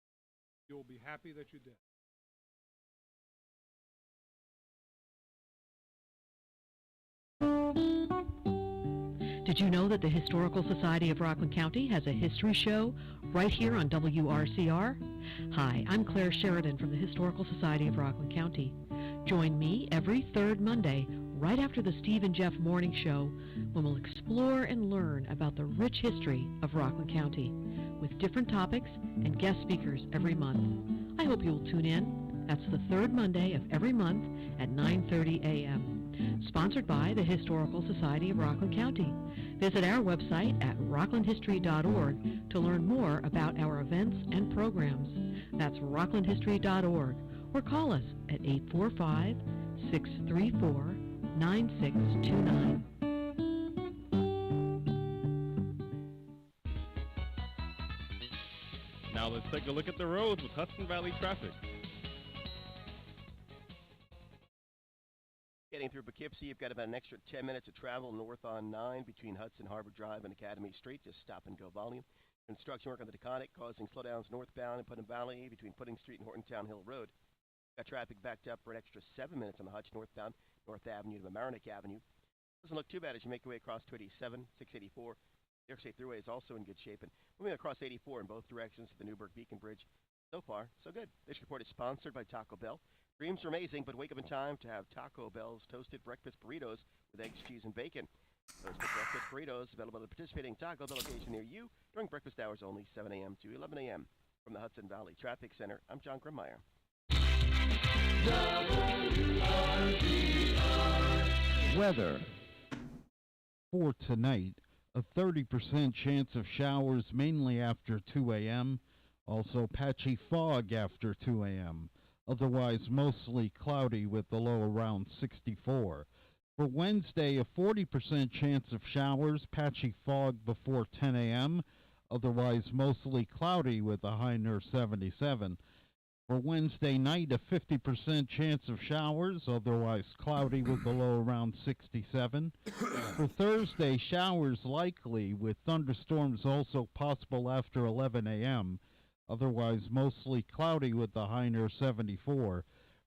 You will be happy that you did. Did you know that the Historical Society of Rockland County has a history show right here on WRCR? Hi, I'm Claire Sheridan from the Historical Society of Rockland County. Join me every third Monday right after the Steve and Jeff Morning Show when we'll explore and learn about the rich history of Rockland County with different topics and guest speakers every month. I hope you'll tune in. That's the third Monday of every month at 9:30 a.m. Sponsored by the Historical Society of Rockland County. Visit our website at rocklandhistory.org to learn more about our events and programs. That's rocklandhistory.org, or call us at 845-634-9629. Now let's take a look at the roads with Hudson Valley traffic. Getting through Poughkeepsie, you've got about an extra 10 minutes of travel north on 9 between Hudson Harbor Drive and Academy Street. Just stop-and-go volume. Construction work on the Taconic causing slowdowns northbound in Putnam Valley between Pudding Street and Hortontown Hill Road. Got traffic backed up for an extra 7 minutes on the Hutch northbound, North Avenue to Mamaroneck Avenue. Doesn't look too bad as you make your way across 287, 684. The York State Thruway is also in good shape. And moving across 84 in both directions to the Newburgh Beacon Bridge. So far, so good. This report is sponsored by Taco Bell. Dreams are amazing, but wake up in time to have Taco Bell's toasted breakfast burritos with eggs, cheese, and bacon. Toasted breakfast burritos available at a participating Taco Bell location near you during breakfast hours only, 7 a.m. to 11 a.m. From the Hudson Valley Traffic Center, I'm John Grimmeyer. Weather. For tonight, a 30% chance of showers mainly after 2 a.m., also patchy fog after 2 a.m., otherwise mostly cloudy with the low around 64. For Wednesday, a 40% chance of showers, patchy fog before 10 a.m., otherwise mostly cloudy with a high near 77. For Wednesday night, a 50% chance of showers, otherwise cloudy with a low around 67. For Thursday, showers likely with thunderstorms also possible after 11 a.m., otherwise mostly cloudy with a high near 74.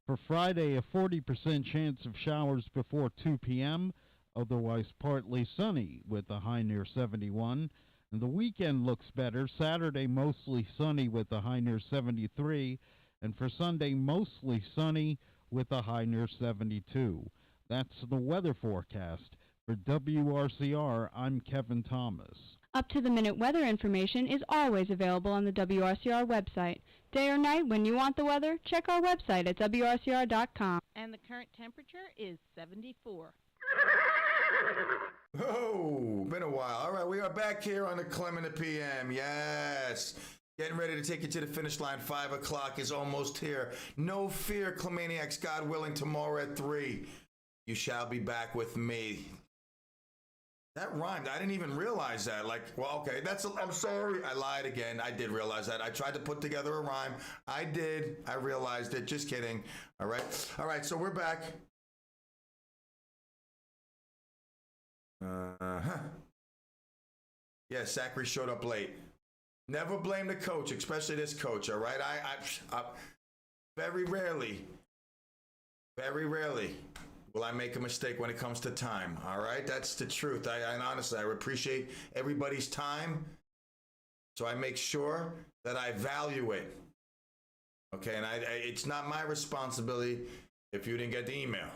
For Friday, a 40% chance of showers before 2 p.m., otherwise partly sunny with a high near 71. And the weekend looks better. Saturday, mostly sunny with a high near 73. And for Sunday, mostly sunny with a high near 72. That's the weather forecast. For WRCR, I'm Kevin Thomas. Up-to-the-minute weather information is always available on the WRCR website. Day or night, when you want the weather, check our website at WRCR.com. And the current temperature is 74. Oh, been a while. All right, we are back here on the CLEM in the PM. Yes. Getting ready to take you to the finish line. 5 o'clock is almost here. No fear, Clemaniacs, God willing, tomorrow at 3. You shall be back with me. That rhymed. I didn't even realize that. Like, well, okay, I'm sorry. I lied again. I did realize that. I tried to put together a rhyme. I did. I realized it. Just kidding. All right. All right, so we're back. Yeah, Zachary showed up late. Never blame the coach, especially this coach, all right? I very rarely will I make a mistake when it comes to time, all right? That's the truth. And honestly, I appreciate everybody's time, so I make sure that I value it, okay? And it's not my responsibility if you didn't get the email,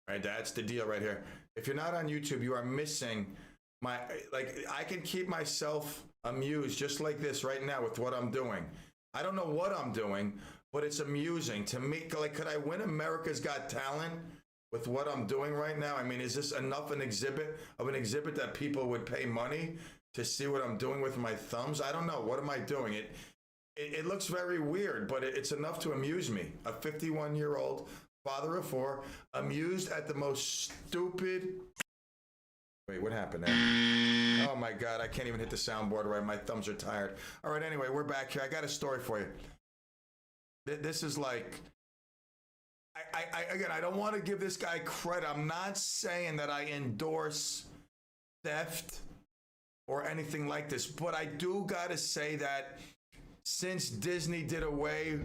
right? That's the deal right here. If you're not on YouTube, you are missing I can keep myself amused just like this right now with what I'm doing. I don't know what I'm doing, but it's amusing to me. Like, could I win America's Got Talent with what I'm doing right now? I mean, is this enough an exhibit that people would pay money to see what I'm doing with my thumbs? I don't know. What am I doing? It looks very weird, but it's enough to amuse me. A 51-year-old father of 4, amused at the most stupid... Wait, what happened there? Oh my God, I can't even hit the soundboard right. My thumbs are tired. All right, anyway, we're back here. I got a story for you. This is like, I don't want to give this guy credit. I'm not saying that I endorse theft or anything like this, but I do got to say that since Disney did away,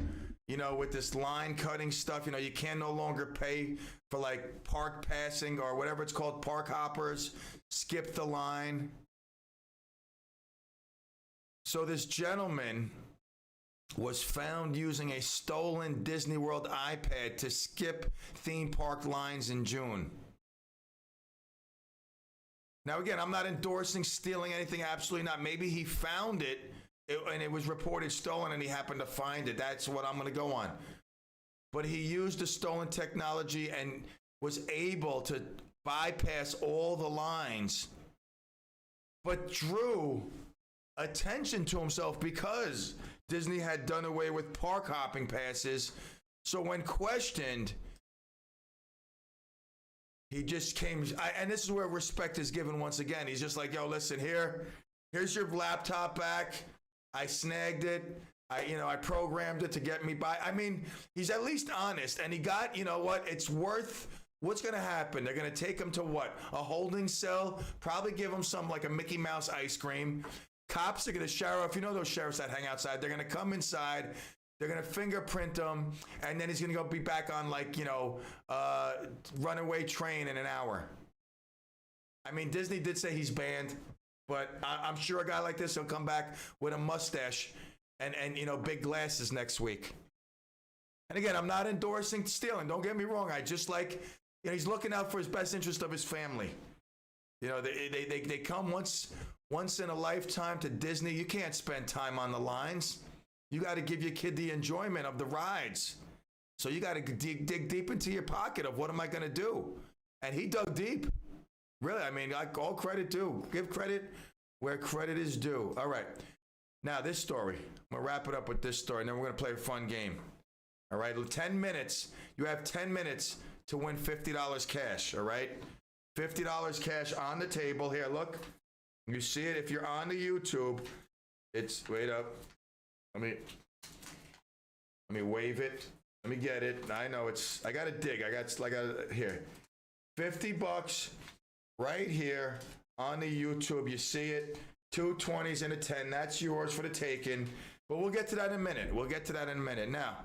with this line cutting stuff, you can no longer pay for like park passing or whatever it's called, park hoppers, skip the line. So this gentleman was found using a stolen Disney World iPad to skip theme park lines in June. Now, again, I'm not endorsing stealing anything, absolutely not. Maybe he found it and it was reported stolen and he happened to find it. That's what I'm going to go on. But he used the stolen technology and was able to bypass all the lines, but drew attention to himself because Disney had done away with park hopping passes. So when questioned, he just came, and this is where respect is given once again. He's just like, yo, listen, here's your laptop back. I snagged it. I programmed it to get me by. I mean, he's at least honest, and he got, it's worth. What's going to happen? They're going to take him to what? A holding cell, probably give him some like a Mickey Mouse ice cream. Cops are going to sheriff, those sheriffs that hang outside, they're going to come inside, they're going to fingerprint him, and then he's going to go be back on runaway train in an hour. I mean, Disney did say he's banned, but I'm sure a guy like this will come back with a mustache and big glasses next week. And again, I'm not endorsing stealing. Don't get me wrong. I just like, he's looking out for his best interest of his family. They come once in a lifetime to Disney. You can't spend time on the lines. You got to give your kid the enjoyment of the rides. So you got to dig deep into your pocket of what am I going to do? And he dug deep. Really, I mean, all credit due. Give credit where credit is due. All right. Now, this story. I'm going to wrap it up with this story, and then we're going to play a fun game. All right? 10 minutes. You have 10 minutes to win $50 cash, all right? $50 cash on the table. Here, look. You see it. If you're on the YouTube, it's, wait up. Let me wave it. Let me get it. I know I got to dig. Here. $50 right here on the YouTube. You see it. 2 20s and a 10. That's yours for the taking. But we'll get to that in a minute. Now,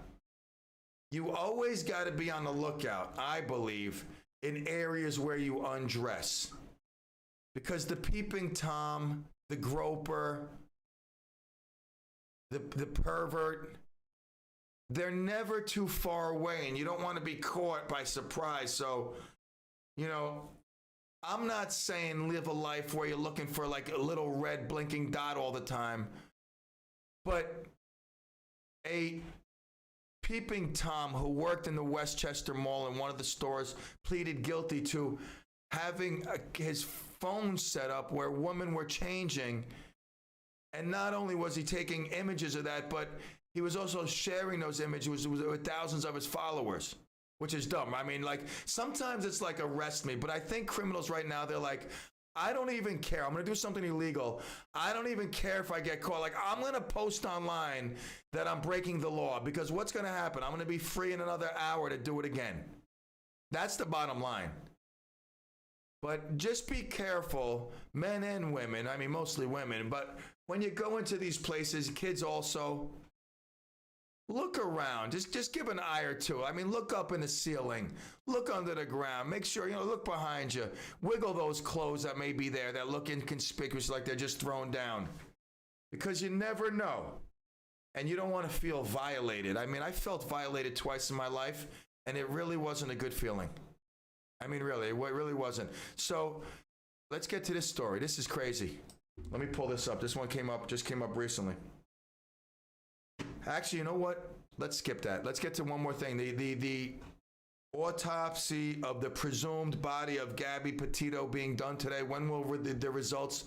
you always got to be on the lookout, I believe, in areas where you undress. Because the peeping Tom, the groper, the pervert, they're never too far away, and you don't want to be caught by surprise. So, I'm not saying live a life where you're looking for like a little red blinking dot all the time, but a peeping Tom who worked in the Westchester Mall in one of the stores pleaded guilty to having his phone set up where women were changing. And not only was he taking images of that, but he was also sharing those images with thousands of his followers, which is dumb. I mean, like, sometimes it's like arrest me, but I think criminals right now, they're like, I don't even care. I'm going to do something illegal. I don't even care if I get caught. Like, I'm going to post online that I'm breaking the law, because what's going to happen? I'm going to be free in another hour to do it again. That's the bottom line. But just be careful, men and women. I mean, mostly women. But when you go into these places, kids also, look around. Just give an eye or two. I mean, look up in the ceiling. Look under the ground. Make sure, look behind you. Wiggle those clothes that may be there that look inconspicuous, like they're just thrown down. Because you never know. And you don't want to feel violated. I mean, I felt violated twice in my life, and it really wasn't a good feeling. I mean, really, it really wasn't. So let's get to this story. This is crazy. Let me pull this up. This one just came up recently. Actually, you know what? Let's skip that. Let's get to one more thing. The autopsy of the presumed body of Gabby Petito being done today. When will the results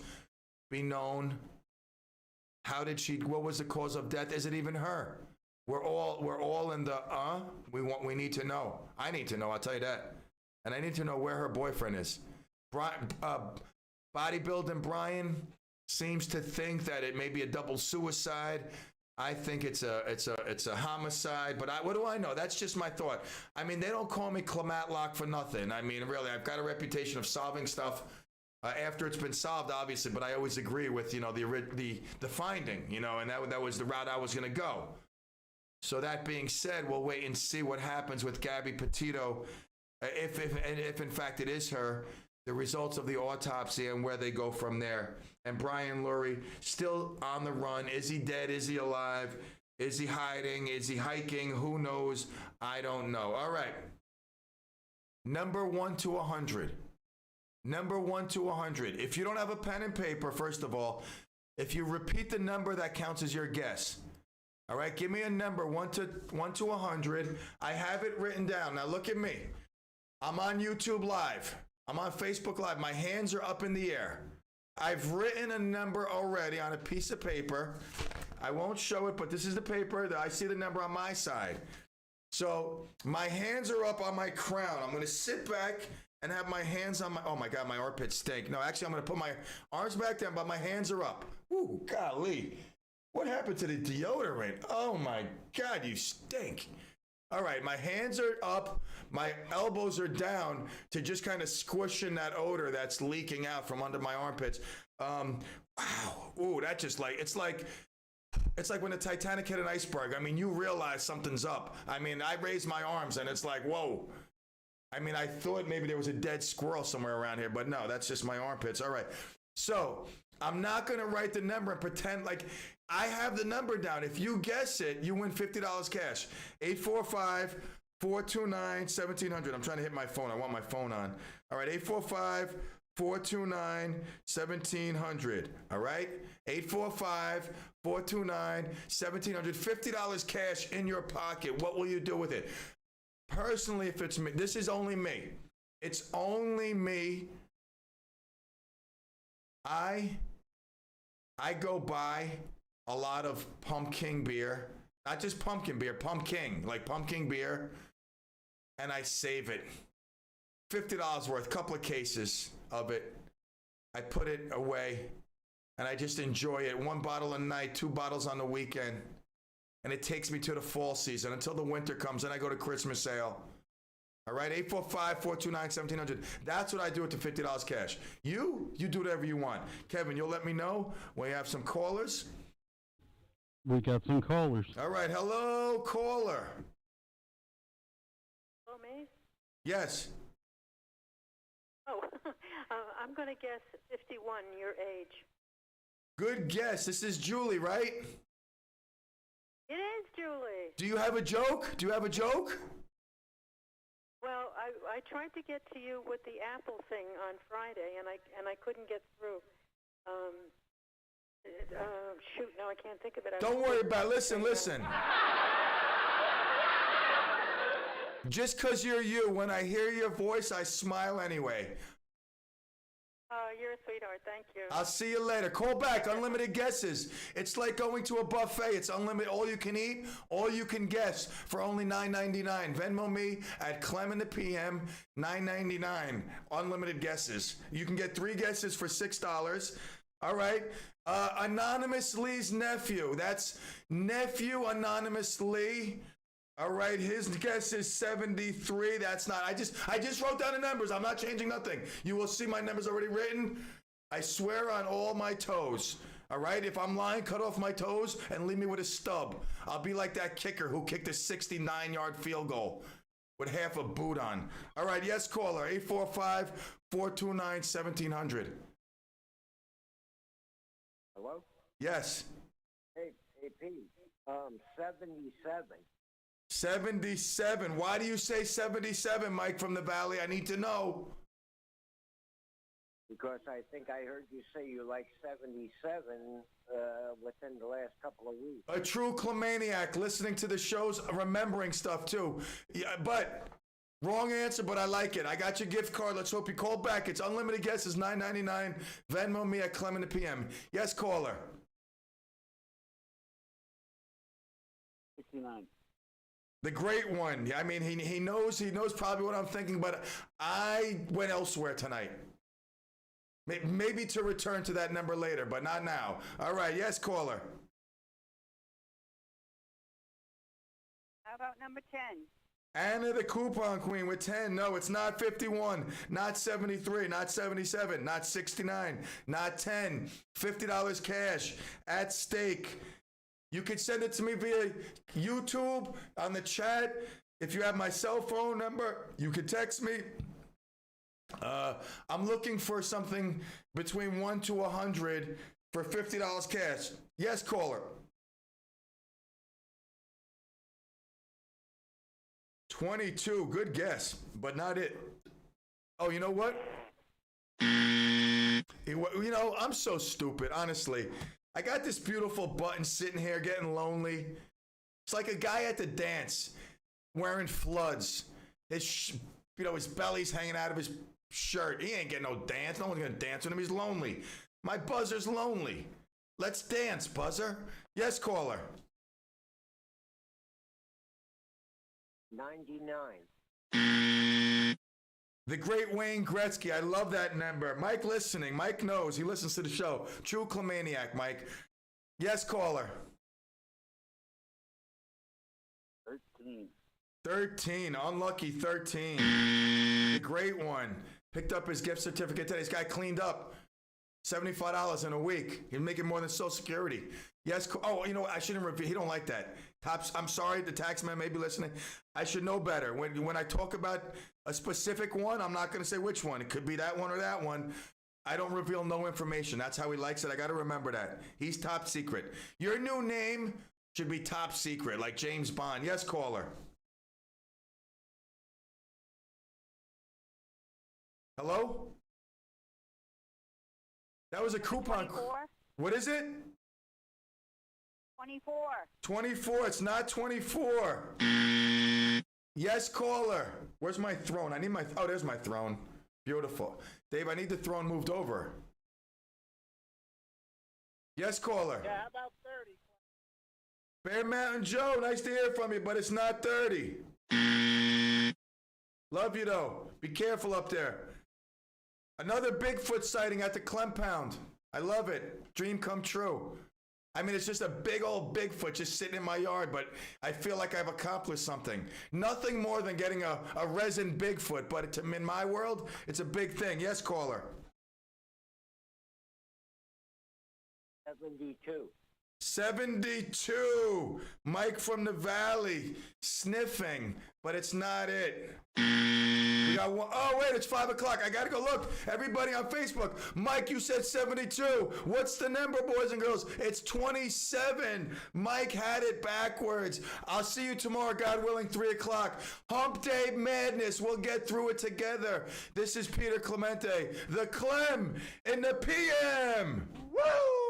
be known? What was the cause of death? Is it even her? We're all in the, we need to know. I need to know, I'll tell you that. And I need to know where her boyfriend is. Bodybuilding Brian seems to think that it may be a double suicide. I think it's a homicide, but what do I know? That's just my thought. I mean, they don't call me Clamatlock for nothing. I mean, really, I've got a reputation of solving stuff after it's been solved, obviously, but I always agree with, the finding, and that was the route I was going to go. So that being said, we'll wait and see what happens with Gabby Petito, if in fact it is her, the results of the autopsy and where they go from there. And Brian Lurie still on the run. Is he dead? Is he alive? Is he hiding? Is he hiking? Who knows? I don't know. All right. Number 1 to 100. Number 1 to 100. If you don't have a pen and paper, first of all, if you repeat the number, that counts as your guess. All right, give me a number, 1 to 100. I have it written down. Now look at me. I'm on YouTube Live. I'm on Facebook Live. My hands are up in the air. I've written a number already on a piece of paper. I won't show it, but this is the paper. I see the number on my side. So my hands are up on my crown. I'm going to sit back and have my hands on oh my God, my armpits stink. No, actually, I'm going to put my arms back down, but my hands are up. Ooh, golly. What happened to the deodorant? Oh my God, you stink. All right, my hands are up, my elbows are down to just kind of squishing that odor that's leaking out from under my armpits. Wow, ooh, that just it's like when the Titanic hit an iceberg. I mean, you realize something's up. I mean, I raised my arms and it's like, whoa. I mean, I thought maybe there was a dead squirrel somewhere around here, but no, that's just my armpits. All right, so I'm not going to write the number and pretend like I have the number down. If you guess it, you win $50 cash. 845-429-1700. I'm trying to hit my phone. I want my phone on. All right, 845-429-1700. All right? 845-429-1700. $50 cash in your pocket. What will you do with it? Personally, if it's me, this is only me. It's only me. I go buy a lot of pumpkin beer. Not just pumpkin beer, pumpkin, like pumpkin beer. And I save it. $50 worth, couple of cases of it. I put it away and I just enjoy it. 1 bottle a night, 2 bottles on the weekend. And it takes me to the fall season until the winter comes and I go to Christmas sale. All right, 845-429-1700. That's what I do with the $50 cash. You do whatever you want. Kevin, you'll let me know when you have some callers. We got some callers. All right, hello, caller. Hello, me? Yes. Oh, I'm going to guess 51, your age. Good guess. This is Julie, right? It is, Julie. Do you have a joke? Well, I tried to get to you with the Apple thing on Friday, and I couldn't get through. Shoot, now I can't think of it. Don't worry about it. Listen. Just because you're you, when I hear your voice, I smile anyway. You're a sweetheart. Thank you. I'll see you later. Call back. Unlimited guesses. It's like going to a buffet. It's unlimited. All you can eat, all you can guess for only $9.99. Venmo me at Clem in the PM, $9.99. Unlimited guesses. You can get 3 guesses for $6. All right. Anonymous Lee's nephew. That's nephew Anonymous Lee. All right, his guess is 73. That's not. I just wrote down the numbers. I'm not changing nothing. You will see my numbers already written. I swear on all my toes. All right, if I'm lying, cut off my toes and leave me with a stub. I'll be like that kicker who kicked a 69-yard field goal with half a boot on. All right, yes, caller, 845-429-1700. Hello? Yes. Hey, Pete. 77. 77. Why do you say 77, Mike from the Valley? I need to know. Because I think I heard you say you like 77 within the last couple of weeks. A true Clemaniac, listening to the shows, remembering stuff too. Yeah, but wrong answer, but I like it. I got your gift card. Let's hope you call back. It's unlimited guesses, $9.99. Venmo me at Clem in the PM. Yes, caller. 69. The great one. I mean, he knows probably what I'm thinking, but I went elsewhere tonight. Maybe to return to that number later, but not now. All right, yes, caller. How about number 10? Anna the coupon queen with 10. No, it's not 51, not 73, not 77, not 69, not 10. $50 cash at stake. You can send it to me via YouTube on the chat. If you have my cell phone number, you can text me. I'm looking for something between 1 to 100 for $50 cash. Yes, caller. 22. Good guess, but not it. Oh, you know what? You know, I'm so stupid, honestly. I got this beautiful button sitting here getting lonely. It's like a guy at the dance wearing floods. His belly's hanging out of his shirt. He ain't getting no dance. No one's going to dance with him. He's lonely. My buzzer's lonely. Let's dance, buzzer. Yes, caller. 99. The great Wayne Gretzky. I love that number. Mike listening. Mike knows. He listens to the show. True Clemaniac, Mike. Yes, caller. 13. 13. Unlucky 13. The great one. Picked up his gift certificate today. This guy cleaned up. $75 in a week. He's making more than Social Security. Yes. Oh, you know what? I shouldn't repeat. He don't like that. I'm sorry. The tax man may be listening. I should know better. When I talk about a specific one, I'm not going to say which one. It could be that one or that one. I don't reveal no information. That's how he likes it. I got to remember that. He's top secret. Your new name should be top secret, like James Bond. Yes, caller. Hello? That was a coupon. 24? What is it? 24. 24. It's not 24. Yes, caller. Where's my throne? I need my... Oh, there's my throne. Beautiful. Dave, I need the throne moved over. Yes, caller. Yeah, how about 30? Bear Mountain Joe, nice to hear from you, but it's not 30. Love you, though. Be careful up there. Another Bigfoot sighting at the CLEM pound. I love it. Dream come true. I mean, it's just a big old Bigfoot just sitting in my yard, but I feel like I've accomplished something. Nothing more than getting a resin Bigfoot, but in my world, it's a big thing. Yes, caller. 72. 72. Mike from the Valley sniffing, but it's not it. We got one. Oh, wait, it's 5 o'clock. I got to go look. Everybody on Facebook. Mike, you said 72. What's the number, boys and girls? It's 27. Mike had it backwards. I'll see you tomorrow, God willing, 3 o'clock. Hump Day Madness. We'll get through it together. This is Peter Clemente, the Clem in the PM. Woo!